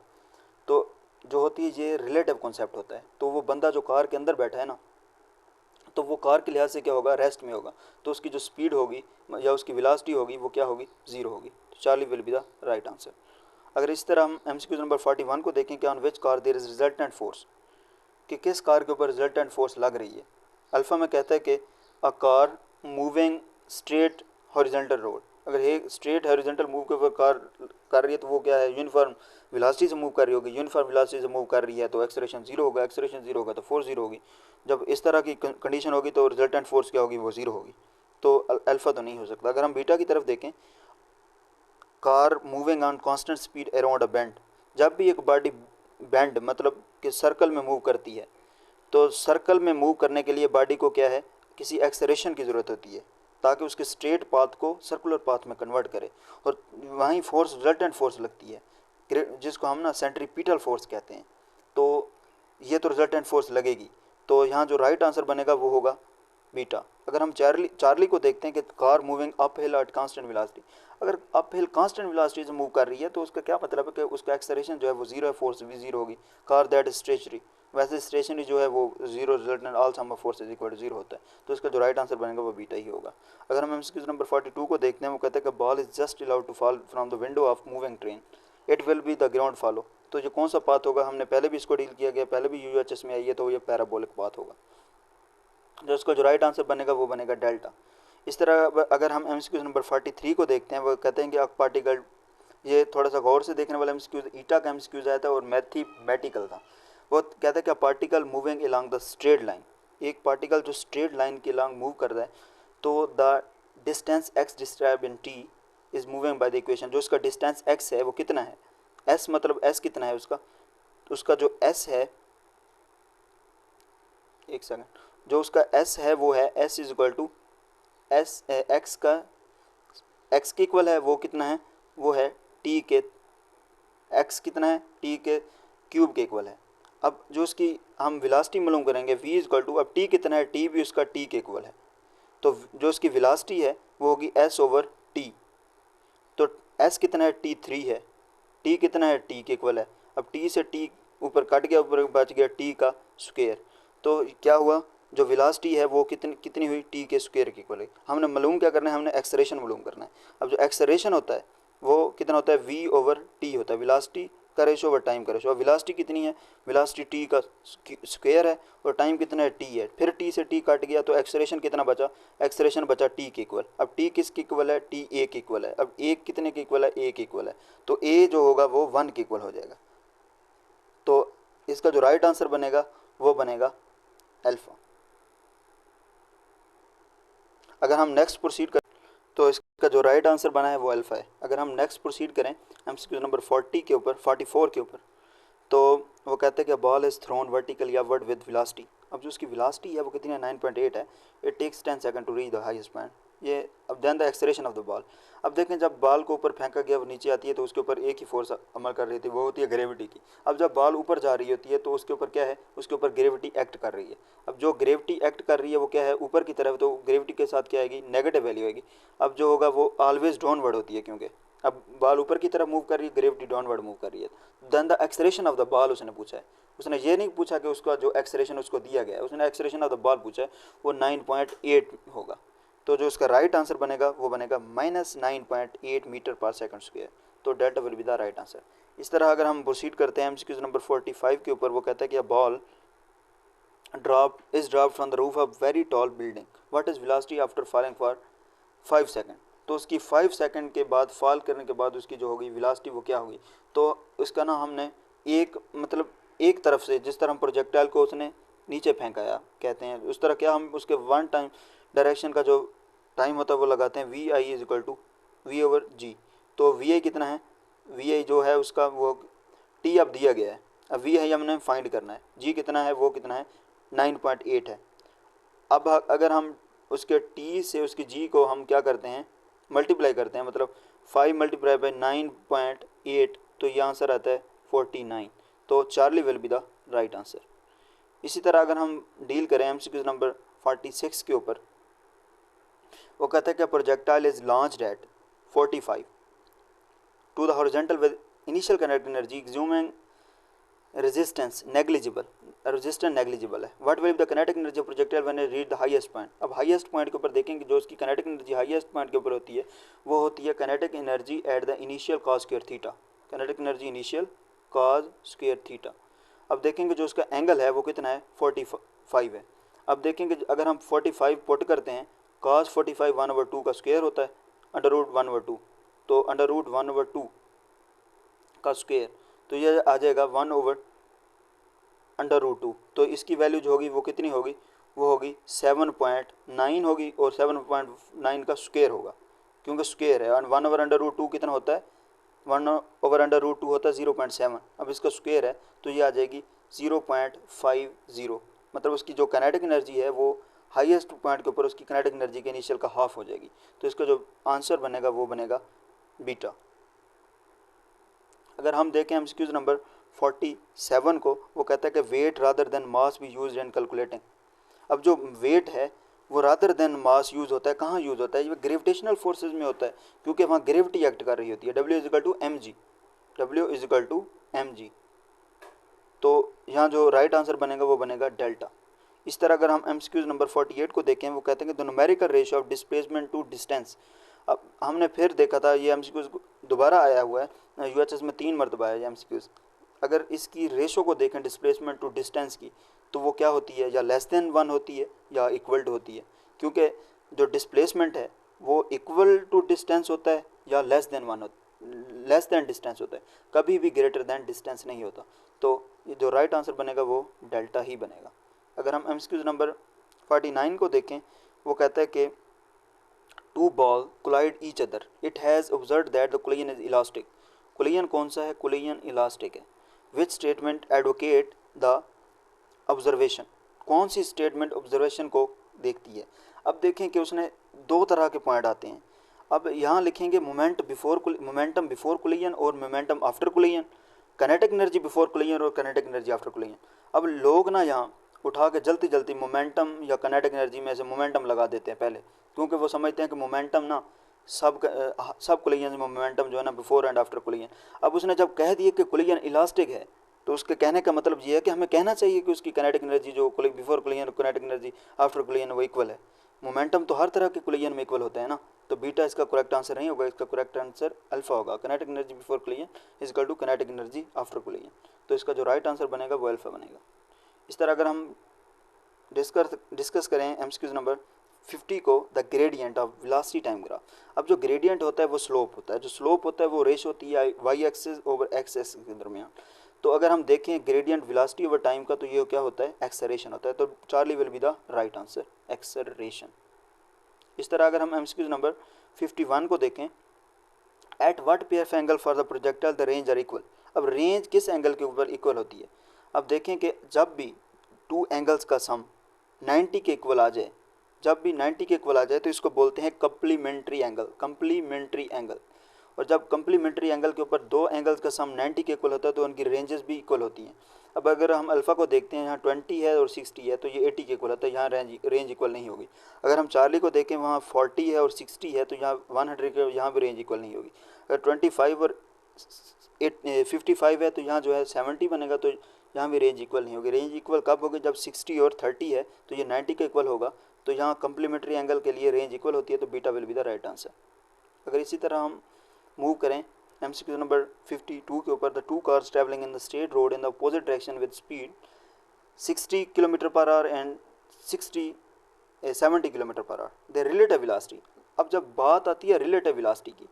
तो जो होती है ये रिलेटिव कॉन्सेप्ट होता है। तो वो बंदा जो कार के अंदर बैठा है ना, तो वो कार के लिहाज से क्या होगा, रेस्ट में होगा, तो उसकी जो स्पीड होगी या उसकी वेलोसिटी होगी वो क्या होगी, ज़ीरो होगी। तो Charlie will be the right answer. अगर इस तरह हम MCQ नंबर 41 को देखें कि on which car there is resultant force, कि किस कार के ऊपर रिजल्टेंट फोर्स लग रही है। अल्फ़ा में कहता है कि अ car moving straight horizontal road. अगर एक स्ट्रेट हॉरिजॉन्टल मूव के ऊपर कार कर रही है तो वो क्या है, यूनिफॉर्म वेलोसिटी से मूव कर रही होगी। यूनिफॉर्म वेलोसिटी से मूव कर रही है तो एक्सेलरेशन जीरो होगा, एक्सेलरेशन जीरो होगा तो फोर्स जीरो होगी। जब इस तरह की कंडीशन होगी तो रिजल्टेंट फोर्स क्या होगी, वो जीरो होगी। तो अल्फ़ा तो नहीं हो सकता। अगर हम बीटा की तरफ देखें, car moving on constant speed around a bend. जब भी एक बॉडी बेंड मतलब कि सर्कल में मूव करती है, तो सर्कल में मूव करने के लिए बॉडी को क्या है, किसी एक्सेलरेशन की ज़रूरत होती है ताकि उसके स्ट्रेट पाथ को सर्कुलर पाथ में कन्वर्ट करे। और वहीं फोर्स रिजल्टेंट फोर्स लगती है, जिसको हम ना सेंट्रीपिटल फोर्स कहते हैं। तो ये तो रिजल्टेंट फोर्स लगेगी। तो यहाँ जो राइट आंसर बनेगा वो होगा बीटा। अगर हम चार्ली को देखते हैं कि car moving up hill at constant velocity. अगर अप हिल कांस्टेंट वेलोसिटी से मूव कर रही है तो उसका क्या मतलब है कि उसका एक्सेलरेशन जो है वो जीरो है, फोर्स भी जीरो होगी। कार दैट इज स्टेशनरी, वैसे स्टेशनरी जो है वो zero, resultant all sum of forces equal to zero होता है। तो इसका जो राइट आंसर बनेगा वो बीटा ही होगा। अगर हम MCQ नंबर 42 को देखते हैं, वो कहते हैं कि ball is just allowed to fall from the window of moving train, it will be the ground follow. तो ये कौन सा पाथ होगा, हमने पहले भी इसको डील किया गया, पहले भी UHS में आई है, तो ये पैराबोलिक पाथ होगा। जो इसका जो राइट आंसर बनेगा वो बनेगा डेल्टा। इस तरह अगर हम MCQ नंबर 43 को देखते हैं, वो कहते हैं कि अ पार्टिकल, ये थोड़ा सा गौर से देखने वाला MCQ, ईटा का MCQ आया था और मैथमेटिकल था। वो कहता है कि particle moving along the straight line, एक पार्टिकल जो स्ट्रेट लाइन के अलोंग मूव कर रहा है, तो the distance x describe in t is moving by the equation. जो इसका डिस्टेंस x है वो कितना है, s मतलब s कितना है उसका, तो उसका जो s है, एक सेकंड, जो उसका s है वो है s is equal to S X का, x के इक्वल है वो कितना है, वो है t के, x कितना है t के क्यूब के इक्वल है। अब जो इसकी हम वेलोसिटी मालूम करेंगे v इज इक्वल टू, अब t कितना है, t भी उसका t के इक्वल है, तो जो इसकी वेलोसिटी है वो होगी s ओवर t। तो s कितना है, t3 है, t कितना है, t के इक्वल है। अब t से t ऊपर कट गया, ऊपर बच गया t का स्क्वायर, तो क्या हुआ, जो वेलोसिटी है वो कितनी कितनी हुई, t के स्क्वायर के इक्वल है। हमने मालूम क्या करना है, हमने एक्सेलरेशन मालूम करना है। अब जो एक्सेलरेशन होता है वो कितना होता है, v ओवर t होता है, वेलोसिटी का रेशो ओवर टाइम का रेशो। अब वेलोसिटी कितनी है, वेलोसिटी t का स्क्वायर है और टाइम कितना है, t है, फिर t से t कट गया तो एक्सेलरेशन कितना बचा, एक्सेलरेशन बचा t के इक्वल। अब t किसके इक्वल है, t a के इक्वल है। अब a कितने के इक्वल है, a के इक्वल है, तो a जो होगा वो 1 के इक्वल हो जाएगा। तो इसका जो राइट आंसर बनेगा वो बनेगा अल्फा। अगर हम नेक्स्ट प्रोसीड करें तो इसका जो राइट आंसर बना है वो अल्फा है। अगर हम नेक्स्ट प्रोसीड करें एमसीक्यू नंबर 40 के ऊपर, 44 के ऊपर, तो वो कहते हैं कि ball is thrown vertically upward with velocity. अब जो उसकी वेलोसिटी है वो कितनी है, 9.8 है। It takes 10 second to reach the highest point. ये अब then the acceleration of the ball. अब देखें जब बॉल को ऊपर फेंका गया वो नीचे आती है तो उसके ऊपर एक ही फोर्स अमल कर रही थी, वो होती है ग्रेविटी की। अब जब बॉल ऊपर जा रही होती है तो उसके ऊपर क्या है, उसके ऊपर ग्रेविटी एक्ट कर रही है। अब जो ग्रेविटी एक्ट कर रही है वो क्या है, ऊपर की तरफ, तो ग्रेविटी के साथ क्या आएगी, नेगेटिव वैल्यू आएगी। अब जो होगा वो ऑलवेज डाउनवर्ड होती है, क्योंकि अब बॉल ऊपर की तरफ मूव कर रही है, ग्रेविटी डाउनवर्ड मूव कर रही है। Then the acceleration of the ball उसने पूछा है, उसने ये नहीं पूछा कि उसका जो एक्सेलरेशन उसको दिया गया है, उसने एक्सेलरेशन ऑफ द बॉल पूछा है, वो 9.8 होगा। तो जो उसका राइट आंसर बनेगा वो बनेगा -9.8 मीटर पर सेकंड स्क्वायर। तो that will be the right answer. इस तरह अगर हम प्रोसीड करते हैं एमसीक्यू नंबर 45 के ऊपर, वो कहता है कि a ball drop from the roof of very tall building, what is velocity after falling for 5 second. तो उसकी 5 सेकंड के बाद फॉल करने के बाद उसकी जो होगी वेलोसिटी वो क्या होगी। तो उसका ना हमने एक मतलब एक तरफ से, जिस तरह हम प्रोजेक्टाइल को उसने नीचे फेंकाया कहते हैं, उस तरह क्या हम उसके वन टाइम डायरेक्शन का जो टाइम होता है वो लगाते हैं, V I is equal to V over G. तो वी आई कितना है, वी आई जो है उसका वो टी अब दिया गया है, अब वी आई हमने फाइंड करना है, जी कितना है, वो कितना है 9.8 है। अब अगर हम उसके टी से उसकी जी को हम क्या करते हैं, मल्टीप्लाई करते हैं, मतलब 5 मल्टीप्लाई बाई 9.8, तो ये आंसर आता है 49। तो Charlie will be the right answer. इसी तरह अगर हम डील करें एमसीक्यू नंबर 46 के ऊपर, वो कहता है कि projectile is launched at 45 to the horizontal with initial kinetic energy assuming resistance negligible, resistance negligible है। What will be the kinetic energy of projectile when it reach the highest point. अब highest point के ऊपर देखेंगे जो उसकी kinetic energy highest point के ऊपर होती है वो होती है kinetic energy at the initial cos square theta, kinetic energy initial cos square theta. अब देखेंगे जो उसका एंगल है वो कितना है, 45 है। अब देखेंगे अगर हम 45 पुट करते हैं, कॉस 45 1/2 का स्क्वायर होता है, अंडर रूट 1/2, तो अंडर रूट 1/2 का स्क्वायर, तो ये आ जाएगा 1/√2। तो इसकी वैल्यू जो होगी वो कितनी होगी, वो होगी 7.9 होगी, और 7.9 का स्क्वायर होगा क्योंकि स्क्वायर है, और 1/√2 कितना होता है, 1/√2 होता है 0.7। अब इसका स्क्वायर है तो ये आ जाएगी 0.50, मतलब उसकी जो काइनेटिक एनर्जी है वो हाईएस्ट पॉइंट के ऊपर उसकी काइनेटिक एनर्जी के इनिशियल का हाफ हो जाएगी। तो इसका जो आंसर बनेगा वो बनेगा बीटा। अगर हम देखें एमसीक्यूज नंबर 47 को, वो कहता है कि weight rather than mass be used in calculating. अब जो वेट है वो रादर देन मास यूज़ होता है, कहाँ यूज़ होता है, ये ग्रेविटेशनल फोर्सेज में होता है, क्योंकि वहाँ ग्रेविटी एक्ट कर रही होती है। W is equal to M G, W is equal to M G. तो यहाँ जो राइट आंसर बनेगा वो बनेगा डेल्टा। इस तरह अगर हम एमसीक्यूज नंबर 48 को देखें, वो कहते हैं कि the numerical ratio of displacement to distance. अब हमने फिर देखा था ये एमसीक्यूज दोबारा आया हुआ है, यूएचएस में 3 मरतबा है ये एमसीक्यूज। अगर इसकी रेशो को देखें डिस्प्लेसमेंट टू डिस्टेंस की, तो वो क्या होती है, या लेस देन 1 होती है या इक्वल टू होती है, क्योंकि जो डिस्प्लेसमेंट है वो इक्वल टू डिस्टेंस होता है या less than 1 less than distance होता है, कभी भी ग्रेटर देन डिस्टेंस नहीं होता। तो ये जो राइट आंसर बनेगा वो डेल्टा ही बनेगा। अगर हम एमसीक्यूज नंबर 49 को देखें, वो कहता है कि two ball collide each other, it has observe that the collision is elastic. Collision कौन सा है, कोलिजन इलास्टिक है। Which statement advocate the observation, कौन सी स्टेटमेंट ऑब्जर्वेशन को देखती है। अब देखें कि उसने दो तरह के पॉइंट आते हैं। अब यहाँ लिखेंगे मोमेंटम बिफोर कोलिजन और momentum after collision. Kinetic energy before collision और काइनेटिक एनर्जी आफ्टर कोलिजन। अब लोग ना यहाँ उठा के जल्दी जल्दी मोमेंटम या काइनेटिक एनर्जी में से मोमेंटम लगा देते हैं पहले, क्योंकि वो समझते हैं कि मोमेंटम ना सब कोलिजन में मोमेंटम जो है ना बिफोर एंड आफ्टर कोलिजन। अब उसने जब कह दिया कि कोलिजन इलास्टिक है, तो उसके कहने का मतलब ये है कि हमें कहना चाहिए कि उसकी काइनेटिक एनर्जी जो बिफोर कोलिजन और काइनेटिक एनर्जी आफ्टर कोलिजन वो इक्वल है। मोमेंटम तो हर तरह के कोलिजन में इक्वल होता है ना, तो बीटा इसका करेक्ट आंसर नहीं होगा, इसका करेक्ट आंसर अल्फा होगा। Kinetic energy before collision is equal to kinetic energy after collision, तो इसका जो राइट आंसर बनेगा वो अल्फा बनेगा। इस तरह अगर हम डिस्कस करें एमसीक्यूज नंबर 50 को, the gradient of velocity time graph. अब जो ग्रेडियंट होता है वो स्लोप होता है, जो स्लोप होता है वो रेशो होती है Y axis over X axis के दरमियान। तो अगर हम देखें ग्रेडियंट वेलोसिटी ओवर टाइम का, तो ये क्या होता है, एक्सेलरेशन होता है। तो Charlie will be the right answer, acceleration. इस तरह अगर हम एमसीक्यूज नंबर 51 को देखें, एट व्हाट पीएफ angle for the projectile the range are equal. अब रेंज किस एंगल के ऊपर इक्वल होती है। अब देखें कि जब भी टू एंगल्स का सम 90 के इक्वल आ जाए, जब भी 90 के इक्वल आ जाए तो इसको बोलते हैं कम्प्लीमेंट्री एंगल, कम्प्लीमेंट्री एंगल। और जब कम्प्लीमेंट्री एंगल के ऊपर दो एंगल्स का सम 90 के इक्वल होता है तो उनकी रेंजेस भी इक्वल होती हैं। अब अगर हम अल्फ़ा को देखते हैं, यहाँ 20 है और 60 है, तो ये 80 के इक्वल होता है, यहाँ रेंज इक्वल नहीं होगी। अगर हम चार्ली को देखें, वहाँ 40 है और 60 है, तो यहाँ 100 के यहाँ भी रेंज इक्वल नहीं होगी। अगर 25 और 55 है, तो यहाँ जो है 70 बनेगा, तो यहाँ भी रेंज इक्वल नहीं होगी। रेंज इक्वल कब होगी, जब 60 और 30 है, तो ये 90 के इक्वल होगा, तो यहाँ कम्प्लीमेंट्री एंगल के लिए रेंज इक्वल होती है, तो beta will be the right answer. अगर इसी तरह हम मूव करें एमसीक्यू नंबर 52 के ऊपर, the two cars travelling in the straight road in the opposite direction with speed 60 kilometre per our and 70 kilometre per our, the relative velocity. अब जब बात आती है रिलेटिव वेलोसिटी की,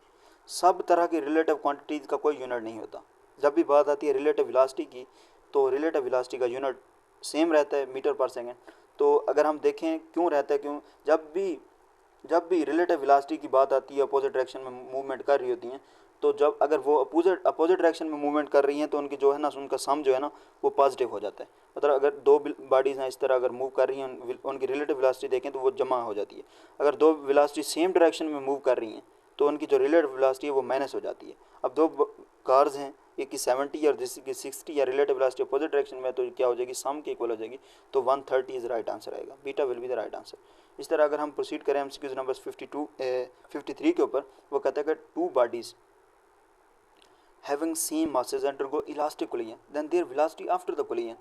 सब तरह की रिलेटिव क्वांटिटीज़ का कोई यूनिट नहीं होता। जब भी बात आती है रिलेटिव वेलोसिटी की, तो रिलेटिव वेलोसिटी का यूनिट सेम रहता है, मीटर पर सेकेंड। तो अगर हम देखें क्यों रहता है, क्यों जब भी रिलेटिव वेलोसिटी की बात आती है, अपोजिट डायरेक्शन में मूवमेंट कर रही होती हैं, तो जब अगर वो अपोजिट डायरेक्शन में मूवमेंट कर रही हैं, तो उनकी जो है ना, उनका सम जो है ना वो पॉजिटिव हो जाता है। मतलब अगर दो बॉडीज़ हैं इस तरह अगर मूव कर रही हैं, उनकी रिलेटिव वेलोसिटी देखें तो वो जमा हो जाती है। अगर दो वेलोसिटी सेम डायरेक्शन में मूव कर रही हैं, तो उनकी जो रिलेटिव वेलोसिटी है वो माइनस हो जाती है। अब दो कार्स हैं, एक की 70 और दूसरी की 60, या रिलेटिव वेलोसिटी अपोजिट डायरेक्शन में, तो क्या हो जाएगी, सम के इक्वल हो जाएगी, तो 130 इज राइट आंसर आएगा। Beta will be the right answer. इस तरह अगर हम प्रोसीड करें एमसीक्यूज नंबर 53 के ऊपर, वो कहता है कि two bodies having same masses undergo elastic collision then their velocity after the collision.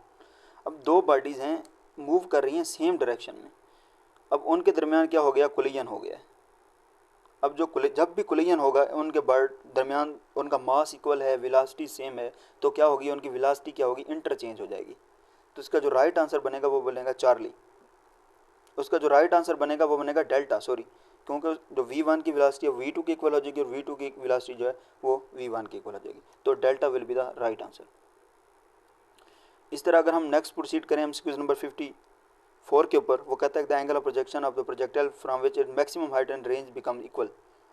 अब दो बॉडीज़ हैं, मूव कर रही हैं सेम डायरेक्शन में, अब उनके दरमियान क्या हो गया, कोलिजन हो गया है। अब जब भी कोलिजन होगा, उनके दरमियान उनका मास इक्वल है, वेलोसिटी सेम है, तो क्या होगी, उनकी वेलोसिटी क्या होगी, इंटरचेंज हो जाएगी। तो इसका जो राइट आंसर बनेगा वो बनेगा चार्ली। उसका जो राइट आंसर बनेगा वो बनेगा डेल्टा, सॉरी, क्योंकि जो v1 की वेलोसिटी है v2 की इक्वल हो जाएगी, और v2 की वेलोसिटी जो है वो v1 की इक्वल हो जाएगी, तो delta will be the right answer. इस तरह अगर हम नेक्स्ट प्रोसीड करें एमसीक्यूज नंबर 54 के ऊपर, वो कहता है the angle of projection of the projectile from which it maximum height and range become equal.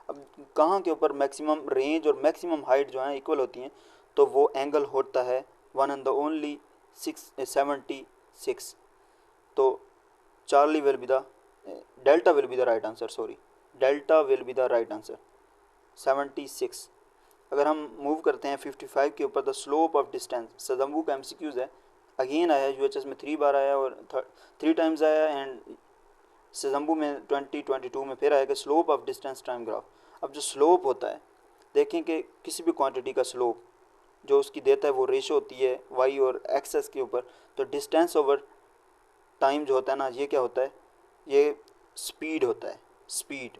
अब कहाँ के ऊपर मैक्सिमम रेंज और मैक्सिमम हाइट जो है इक्वल होती हैं, तो वो एंगल होता है वन एंड द ओनली 76। तो Charlie will be the delta will be the right answer, sorry, delta will be the right answer 76। अगर हम मूव करते हैं 55 के ऊपर, द स्लोप ऑफ डिस्टेंस, सदम्बू का एमसीक्यूज है, अगेन आया यूएचएस में 3 बार आया और 3 टाइम्स आया, एंड सदम्बू में 2022 में फिर आएगा, slope of distance time graph. अब जो स्लोप होता है, देखें कि किसी भी क्वांटिटी का स्लोप जो उसकी देता है वो रेशो होती है वाई और एक्सेस के ऊपर, तो डिस्टेंस ओवर टाइम जो होता है ना, ये क्या होता है, ये स्पीड होता है, स्पीड।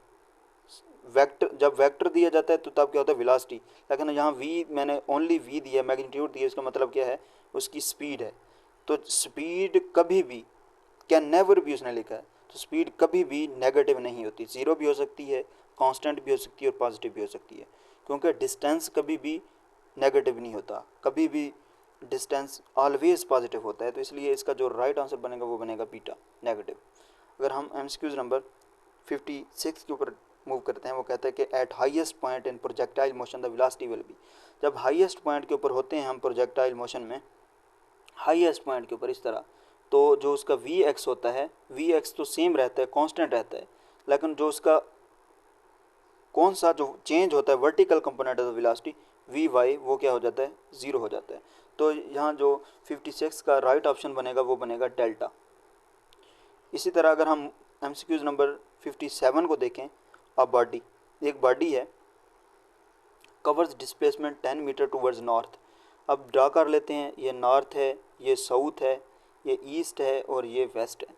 वेक्टर, जब वेक्टर दिया जाता है तो तब क्या होता है, वेलोसिटी, लेकिन यहाँ v मैंने ओनली v दिया, मैग्नीट्यूड दिया, इसका मतलब क्या है, उसकी स्पीड है। तो स्पीड कभी भी, कैन नेवर भी उसने लिखा है, तो स्पीड कभी भी नेगेटिव नहीं होती, ज़ीरो भी हो सकती है, कांस्टेंट भी हो सकती है और पॉजिटिव भी हो सकती है, क्योंकि डिस्टेंस कभी भी नेगेटिव नहीं होता, कभी भी डिस्टेंस ऑलवेज पॉजिटिव होता है। तो इसलिए इसका जो राइट आंसर बनेगा वो बनेगा बीटा, नेगेटिव। अगर हम एमसीक्यूज नंबर 56 के ऊपर मूव करते हैं, वो कहता है कि eight highest point in projectile motion the velocity will be. जब हाईएस्ट पॉइंट के ऊपर होते हैं हम प्रोजेक्टाइल मोशन में, हाईएस्ट पॉइंट के ऊपर इस तरह, तो जो उसका वी एक्स होता है, वी एक्स तो सेम रहता है, कांस्टेंट रहता है, लेकिन जो उसका कौन सा जो चेंज होता है vertical component of velocity V Y, वो क्या हो जाता है, ज़ीरो हो जाता है। तो यहाँ जो 56 का राइट ऑप्शन बनेगा वो बनेगा डेल्टा। इसी तरह अगर हम MCQ नंबर 57 को देखें, अब बॉडी, एक बॉडी है, covers displacement 10 metre towards north. अब ड्रा कर लेते हैं, ये नॉर्थ है, ये साउथ है, ये ईस्ट है और ये वेस्ट है।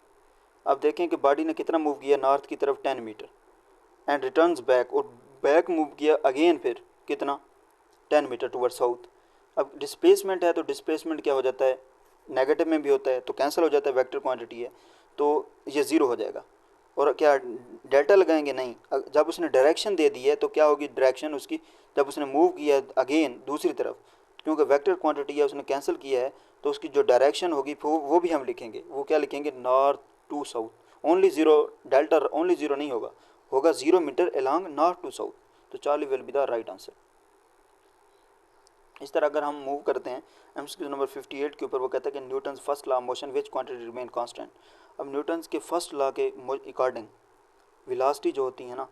अब देखें कि बॉडी ने कितना मूव किया, नॉर्थ की तरफ 10 मीटर एंड रिटर्न्स बैक, और बैक मूव किया अगेन फिर कितना, 10 मीटर टूवर्ड साउथ। अब डिस्प्लेसमेंट है तो डिस्प्लेसमेंट क्या हो जाता है, नेगेटिव में भी होता है तो कैंसिल हो जाता है, वेक्टर क्वांटिटी है तो ये ज़ीरो हो जाएगा। और क्या डेल्टा लगाएंगे, नहीं, जब उसने डायरेक्शन दे दी है तो क्या होगी डायरेक्शन उसकी, जब उसने मूव किया अगेन दूसरी तरफ, क्योंकि वेक्टर क्वांटिटी है उसने कैंसिल किया है, तो उसकी जो डायरेक्शन होगी वो भी हम लिखेंगे, वो क्या लिखेंगे, north to south. Only zero, delta only zero नहीं होगा, होगा 0 metre along north to south. तो Charlie will be the right answer. इस तरह अगर हम मूव करते हैं MCQ नंबर 58 के ऊपर, वो कहता है कि Newton's first law of motion which quantity remain constant. अब न्यूटन्स के फर्स्ट लॉ के अकॉर्डिंग वेलोसिटी जो होती है ना,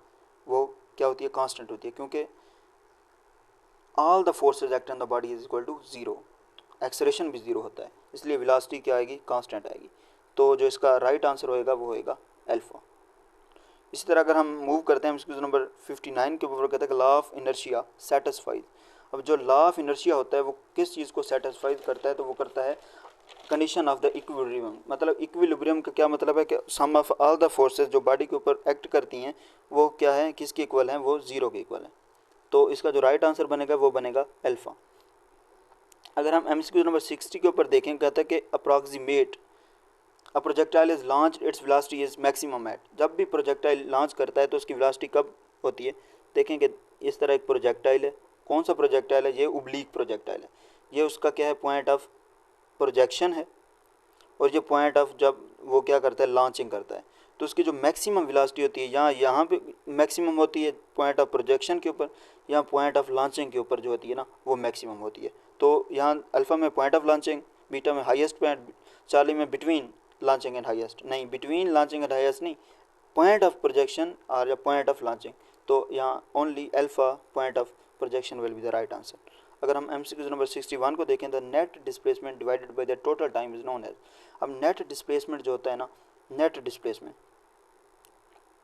वो क्या होती है, कांस्टेंट होती है, क्योंकि all the forces act on the body is equal to zero, acceleration भी ज़ीरो होता है, इसलिए वेलोसिटी क्या आएगी, कांस्टेंट आएगी। तो जो इसका राइट आंसर होएगा वो होएगा अल्फा। इसी तरह अगर हम मूव करते हैं MCQ नंबर 59 के ऊपर, कहता है कि लॉ ऑफ इनर्शिया सेटिस्फाइड। अब जो लॉ ऑफ इनर्शिया होता है वो किस चीज़ को सेटिस्फाइड करता है, तो वो करता है कंडीशन ऑफ द इक्विलिब्रियम। मतलब इक्विलिब्रियम का क्या मतलब है कि सम ऑफ ऑल द फोर्सेस जो बॉडी के ऊपर एक्ट करती हैं वो क्या है, किसके इक्वल हैं, वो ज़ीरो के इक्वल है। तो इसका जो राइट आंसर बनेगा वो बनेगा अल्फा। अगर हम MCQ नंबर 60 के ऊपर देखें, कहता है कि approximate a projectile is launch its velocity is maximum at. जब भी प्रोजेक्टाइल लॉन्च करता है तो उसकी वेलोसिटी कब होती है, देखें कि इस तरह एक प्रोजेक्टाइल है, कौन सा प्रोजेक्टाइल है, ये उब्लीक प्रोजेक्टाइल है, ये उसका क्या है, पॉइंट ऑफ प्रोजेक्शन है, और ये पॉइंट ऑफ जब वो क्या करता है, लॉन्चिंग करता है, तो उसकी जो मैक्सिमम वेलोसिटी होती है, यहाँ पे मैक्सिमम होती है पॉइंट ऑफ प्रोजेक्शन के ऊपर, यहाँ पॉइंट ऑफ लॉन्चिंग के ऊपर जो होती है ना, वो मैक्सिमम होती है। तो यहाँ अल्फ़ा में पॉइंट ऑफ लॉन्चिंग, बीटा में हाईएस्ट पॉइंट, चार्ली में बिटवीन लॉन्चिंग एंड हाईएस्ट, नहीं बिटवीन लॉन्चिंग एंड हाईएस्ट नहीं, पॉइंट ऑफ प्रोजेक्शन और या पॉइंट ऑफ लॉन्चिंग। तो यहाँ only alpha point of projection will be the right answer. अगर हम MCQ नंबर 61 को देखें, the net displacement divided by the total time is known as. अब नेट डिस्प्लेसमेंट जो होता है ना, net displacement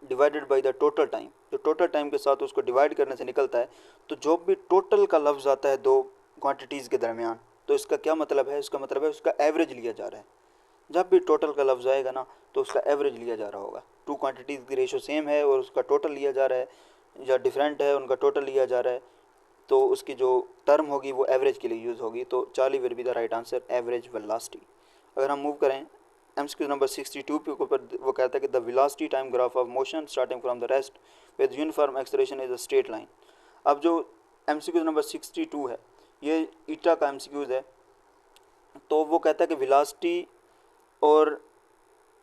divided by the total time, जो टोटल टाइम के साथ उसको डिवाइड करने से निकलता है, तो जो भी टोटल का लफ्ज़ आता है दो क्वांटिटीज़ के दरमियान, तो इसका क्या मतलब है, इसका मतलब है उसका एवरेज लिया जा रहा है। जब भी टोटल का लफ्ज़ आएगा ना तो उसका एवरेज लिया जा रहा होगा। टू क्वांटिटीज़ की रेशो सेम है और उसका टोटल लिया जा रहा है, या डिफरेंट है उनका टोटल लिया जा रहा है, तो उसकी जो टर्म होगी वो एवरेज के लिए यूज़ होगी। तो Charlie will be the right answer, average velocity. अगर हम मूव करें MCQ नंबर 62 के ऊपर, वो कहता है कि the velocity time graph of motion starting from the rest with uniform acceleration is a straight line. अब जो MCQ नंबर 62 है ये ईटा का MCQ है, तो वो कहता है कि वेलोसिटी और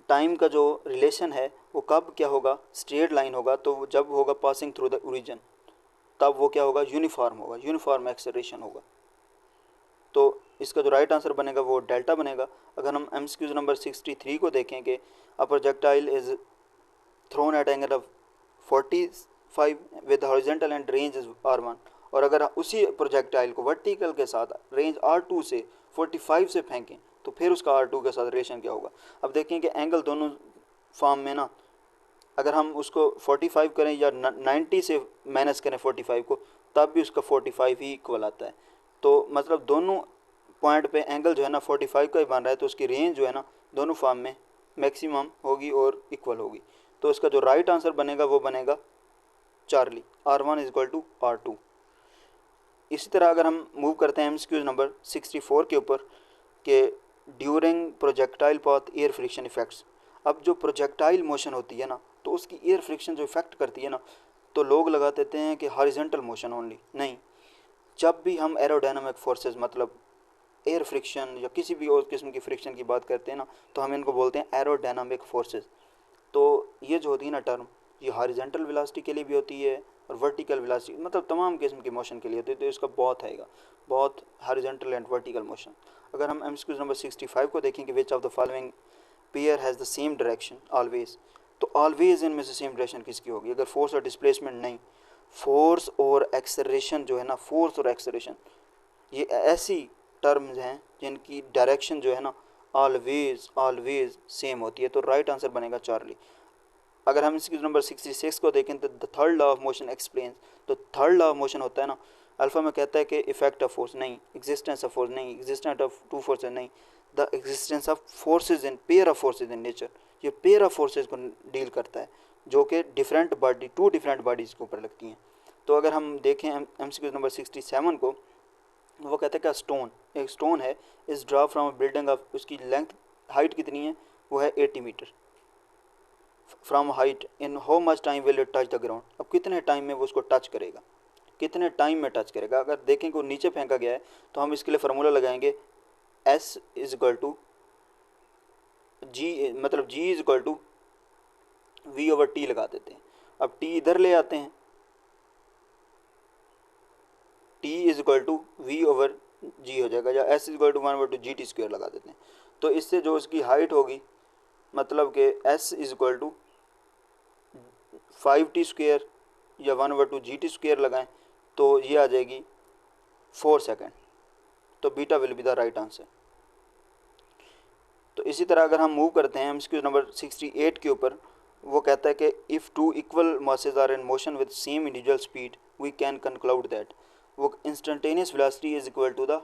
टाइम का जो रिलेशन है वो कब क्या होगा, स्ट्रेट लाइन होगा, तो जब होगा पासिंग थ्रू द ओरिजिन, तब वो क्या होगा, यूनिफॉर्म होगा, यूनिफॉर्म एक्सेलरेशन होगा। तो इसका जो राइट आंसर बनेगा वो डेल्टा बनेगा। अगर हम MCQ नंबर 63 को देखें कि a projectile is thrown at angle of 45 with horizontal and range is R1, और अगर उसी प्रोजेक्टाइल को वर्टिकल के साथ रेंज R2 से 45 से फेंकें तो फिर उसका R2 के साथ रिलेशन क्या होगा। अब देखें कि एंगल दोनों फॉर्म में ना, अगर हम उसको 45 करें या 90 से माइनस करें 45 को, तब भी उसका 45 ही इक्वल आता है। तो मतलब दोनों पॉइंट पे एंगल जो है ना 45 का ही बन रहा है, तो उसकी रेंज जो है ना दोनों फॉर्म में मैक्सिमम होगी और इक्वल होगी। तो इसका जो राइट आंसर बनेगा वो बनेगा Charlie, R1 is equal to R2। इसी तरह अगर हम मूव करते हैं MCQ नंबर 64 के ऊपर कि during projectile path air friction effects. अब जो प्रोजेक्टाइल मोशन होती है ना, तो उसकी एयर फ्रिक्शन जो इफेक्ट करती है ना, तो लोग लगा देते हैं कि हॉरिजॉन्टल मोशन ओनली, नहीं, जब भी हम एरोडायनामिक फोर्सेस मतलब एयर फ्रिक्शन या किसी भी और किस्म की फ्रिक्शन की बात करते हैं ना, तो हम इनको बोलते हैं एरोडायनामिक फोर्सेस। तो ये जो होती है ना टर्म, ये हॉरिजॉन्टल वेलोसिटी के लिए भी होती है और वर्टिकल वेलोसिटी, मतलब तमाम किस्म की मोशन के लिए होती है। तो इसका बहुत आएगा, बहुत हॉरिजॉन्टल एंड वर्टिकल मोशन। अगर हम MCQ नंबर 65 को देखेंगे, विच of the following pair has the same direction always, तो ऑलवेज इनमें से सेम डायरेक्शन किसकी होगी। अगर फोर्स और डिस्प्लेसमेंट नहीं, फोर्स और एक्सेलरेशन जो है ना, फोर्स और एक्सेलरेशन ये ऐसी टर्म्स हैं जिनकी डायरेक्शन जो है ना ऑलवेज ऑलवेज सेम होती है। तो राइट आंसर बनेगा चार्ली। अगर हम इसकी नंबर 66 को देखें तो the third law of motion explains, तो थर्ड लॉ ऑफ मोशन होता है ना, अल्फा में कहता है कि इफेक्ट ऑफ फोर्स नहीं, एग्जिस्टेंस ऑफ फोर्स नहीं, एग्जिस्टेंस ऑफ टू फोर्सेज नहीं, the existence of forces in pair of forces in nature. ये पेयर ऑफ फोर्सेज को डील करता है जो कि different body, two different bodies के ऊपर लगती हैं। तो अगर हम देखें MCQ नंबर 67 को, वो कहता है कि स्टोन, एक स्टोन है, is drop from building of, उसकी लेंथ हाइट कितनी है, वो है 80 metre from height, in how much time will it touch the ground. अब कितने टाइम में वो उसको टच करेगा, कितने टाइम में टच करेगा। अगर देखें कि वो नीचे फेंका गया है तो हम इसके लिए फार्मूला लगाएंगे S इज इक्वल टू जी, मतलब G is equal to V/T लगा देते हैं। अब T इधर ले आते हैं, T is equal to V/G हो जाएगा, या S is equal to 1/2GT² लगा देते हैं। तो इससे जो उसकी हाइट होगी, मतलब कि S is equal to 5T² या 1/2GT² लगाएं तो ये आ जाएगी 4 सेकेंड। तो beta will be the right answer. तो इसी तरह अगर हम मूव करते हैं MCQ नंबर 68 के ऊपर, वो कहता है कि if two equal masses are in motion with same individual speed we can conclude that, वो instantaneous velocity is equal to the,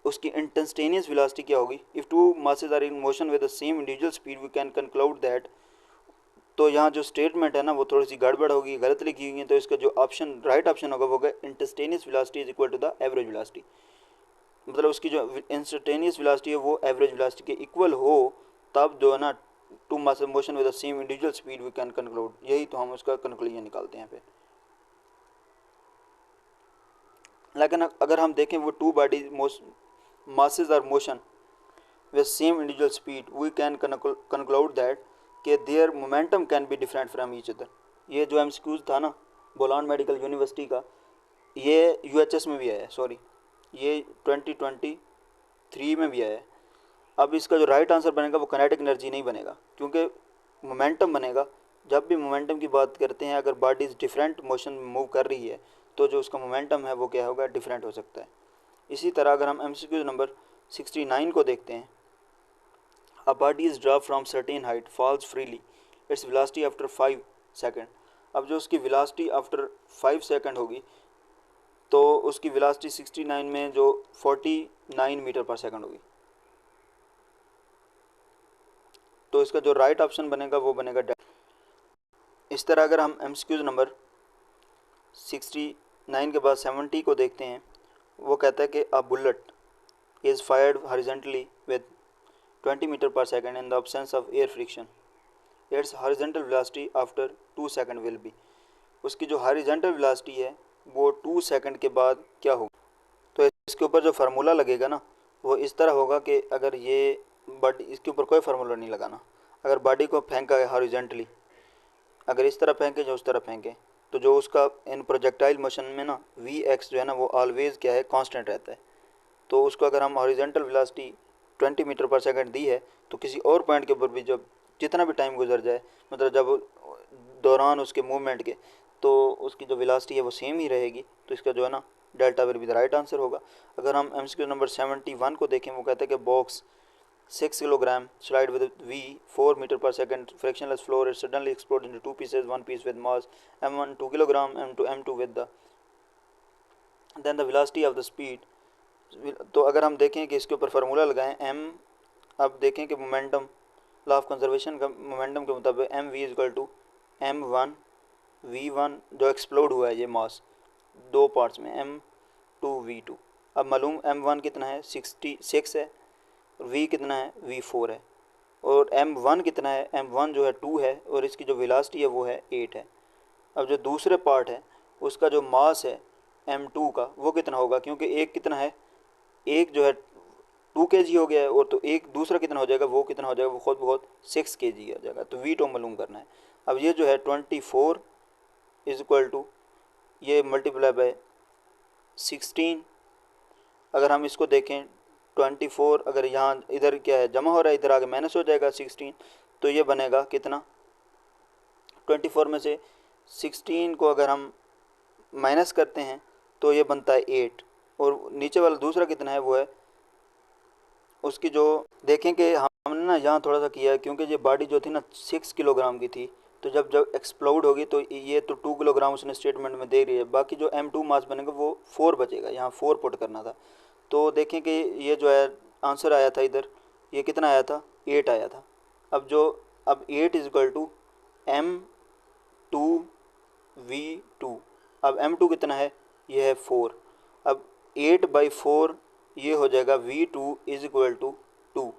उसकी इंस्टेंटेनियस वेलोसिटी क्या होगी, if two masses are in motion with the same individual speed we can conclude that. तो यहाँ जो statement है ना वो थोड़ी सी गड़बड़ होगी, गलत लिखी हुई है। तो इसका जो ऑप्शन, राइट ऑप्शन होगा वो होगा instantaneous velocity is equal to the average velocity, मतलब उसकी जो इंस्टेंटेनियस वेलोसिटी है वो एवरेज वेलोसिटी के इक्वल हो, तब जो है ना two mass motion with the same individual speed we can conclude, यही तो हम उसका कंक्लूजन निकालते हैं फिर। लेकिन अगर हम देखें वो two body masses are motion with same individual speed we can conclude that कि their momentum can be different from each other। ये जो MCQs था ना बोलान मेडिकल यूनिवर्सिटी का, ये UHS में भी आया है, सॉरी ये 2023 में भी आया है। अब इसका जो राइट आंसर बनेगा वो काइनेटिक एनर्जी नहीं बनेगा, क्योंकि मोमेंटम बनेगा। जब भी मोमेंटम की बात करते हैं, अगर बॉडीज डिफरेंट मोशन में मूव कर रही है तो जो उसका मोमेंटम है वो क्या होगा, डिफरेंट हो सकता है। इसी तरह अगर हम MCQ नंबर 69 को देखते हैं, A body is dropped from certain height, falls freely. Its velocity after 5 second. अब जो उसकी velocity after 5 सेकेंड होगी तो उसकी velocity 69 में जो 49 मीटर पर सेकेंड होगी। तो इसका जो राइट ऑप्शन बनेगा वो बनेगा डेल्टा। इस तरह अगर हम MCQ नंबर 69 के बाद 70 को देखते हैं, वो कहता है कि a bullet is fired horizontally with 20 metre per second in the absence of air friction, its horizontal velocity after 2 second will be. उसकी जो हॉरिजॉन्टल वेलोसिटी है वो 2 सेकेंड के बाद क्या होगी। तो इसके ऊपर जो फार्मूला लगेगा ना वो इस तरह होगा कि अगर ये बॉडी, इसके ऊपर कोई फार्मूला नहीं लगाना, अगर बॉडी को फेंका है हॉरिजॉन्टली, अगर इस तरह फेंके जो उस तरह फेंके, तो जो उसका इन प्रोजेक्टाइल मोशन में ना Vx जो है ना वो ऑलवेज क्या है, कांस्टेंट रहता है। तो उसको अगर हम horizontal velocity 20 metre per second दी है तो किसी और पॉइंट के ऊपर भी जब जितना भी टाइम गुजर जाए, मतलब जब दौरान उसके मूवमेंट के, तो उसकी जो वेलोसिटी है वो सेम ही रहेगी। तो इसका जो है ना delta will be the right answer होगा। अगर हम MCQ नंबर 71 को देखें, वो कहते हैं कि box 6 kilogram slide with V 4 metre per second frictionless floor it suddenly explode into 2 pieces, one piece with mass M1 2 kilogram, M2 with the then the velocity of the speed. तो अगर हम देखें कि इसके ऊपर फार्मूला लगाएं M, अब देखें कि मोमेंटम, लॉ ऑफ कंजर्वेशन का मोमेंटम के मुताबिक MV is equal to M1 V1 जो एक्सप्लोड हुआ है ये मास दो पार्ट्स में M2 V2। अब मालूम M1 कितना है 66 है, और V कितना है V4 है, और M1 कितना है, M1 जो है 2 है, और इसकी जो वेलोसिटी है वो है 8 है। अब जो दूसरे पार्ट है उसका जो मास है M2 का वो कितना होगा, क्योंकि एक कितना है, एक जो है 2 kg हो गया है, और तो एक दूसरा कितना हो जाएगा, वो कितना हो जाएगा, वो खुद बहुत 6 kg हो जाएगा। तो V2 मालूम करना है। अब ये जो है 24 इज इक्वल टू ये मल्टीप्लाई बाय 16, अगर हम इसको देखें 24, अगर यहाँ इधर क्या है जमा हो रहा है, इधर आगे माइनस हो जाएगा 16, तो ये बनेगा कितना, 24 में से 16 को अगर हम माइनस करते हैं तो ये बनता है 8, और नीचे वाला दूसरा कितना है वो है उसकी जो देखें कि हमने ना यहाँ थोड़ा सा किया है, क्योंकि ये बॉडी जो थी ना 6 किलोग्राम की थी, तो जब जब एक्सप्लोड होगी तो ये तो 2 किलोग्राम उसने स्टेटमेंट में दे रही है, बाकी जो M2 मास बनेगा वो 4 बचेगा, यहाँ 4 पुट करना था। तो देखें कि ये जो है आंसर आया था इधर, ये कितना आया था, 8 आया था। अब 8 इज इक्वल टू M2V2। अब M2 कितना है, ये है 4। अब 8/4 ये हो जाएगा V2 इज इक्वल टू 2।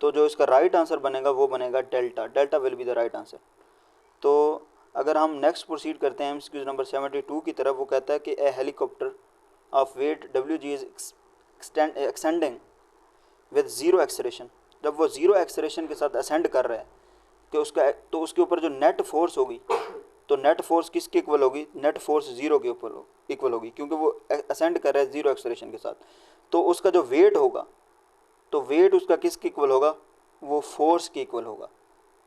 तो जो इसका राइट आंसर बनेगा वो बनेगा delta, delta will be the right answer. तो अगर हम नेक्स्ट प्रोसीड करते हैं एमसीक्यू नंबर 72 की तरफ, वो कहता है कि a helicopter of weight WG is extending with zero acceleration. जब वो जीरो एक्सलेशन के साथ असेंड कर रहा है कि उसके ऊपर जो नेट फोर्स होगी, तो नेट फोर्स किसके इक्वल होगी, नेट फोर्स जीरो के ऊपर इक्वल होगी, क्योंकि वो असेंड कर रहा है जीरो एक्सलेशन के साथ। तो उसका जो वेट होगा, तो वेट उसका किसके इक्वल होगा, वो फोर्स के इक्वल होगा,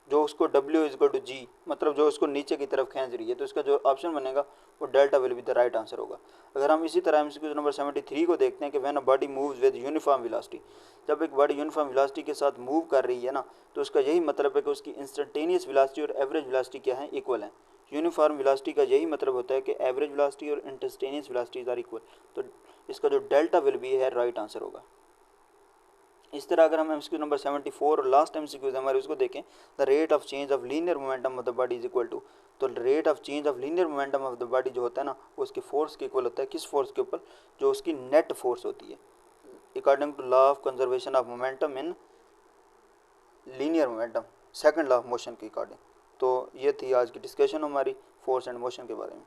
जो उसको W इज इक्वल टू जी, मतलब जो उसको नीचे की तरफ खींच रही है। तो इसका जो ऑप्शन बनेगा वो delta will be the right answer होगा। अगर हम इसी तरह एमसीक्यू नंबर 73 को देखते हैं कि when a body moves with uniform velocity, जब एक बॉडी यूनिफॉर्म वेलोसिटी के साथ मूव कर रही है ना, तो उसका यही मतलब है कि उसकी इंस्टेंटेनियस वेलोसिटी और एवरेज वेलोसिटी क्या है, इक्वल है। यूनिफॉर्म वेलोसिटी का यही मतलब होता है कि एवरेज वेलोसिटी और इंस्टेंटेनियस वेलोसिटीज आर इक्वल। तो इसका जो डेल्टा विल बी है राइट आंसर होगा। इस तरह अगर हम एमसीक्यू नंबर 74 और लास्ट एमसीक्यूज हमारे उसको देखें, the rate of change of linear momentum of the body is equal to, तो rate of change of linear momentum of the body जो होता है ना, वो उसके फोर्स के इक्वल होता है। किस फोर्स के ऊपर, जो उसकी नेट फोर्स होती है, according to law of conservation of momentum in linear momentum, second law of motion के अकॉर्डिंग। तो ये थी आज की डिस्कशन हमारी फोर्स एंड मोशन के बारे में।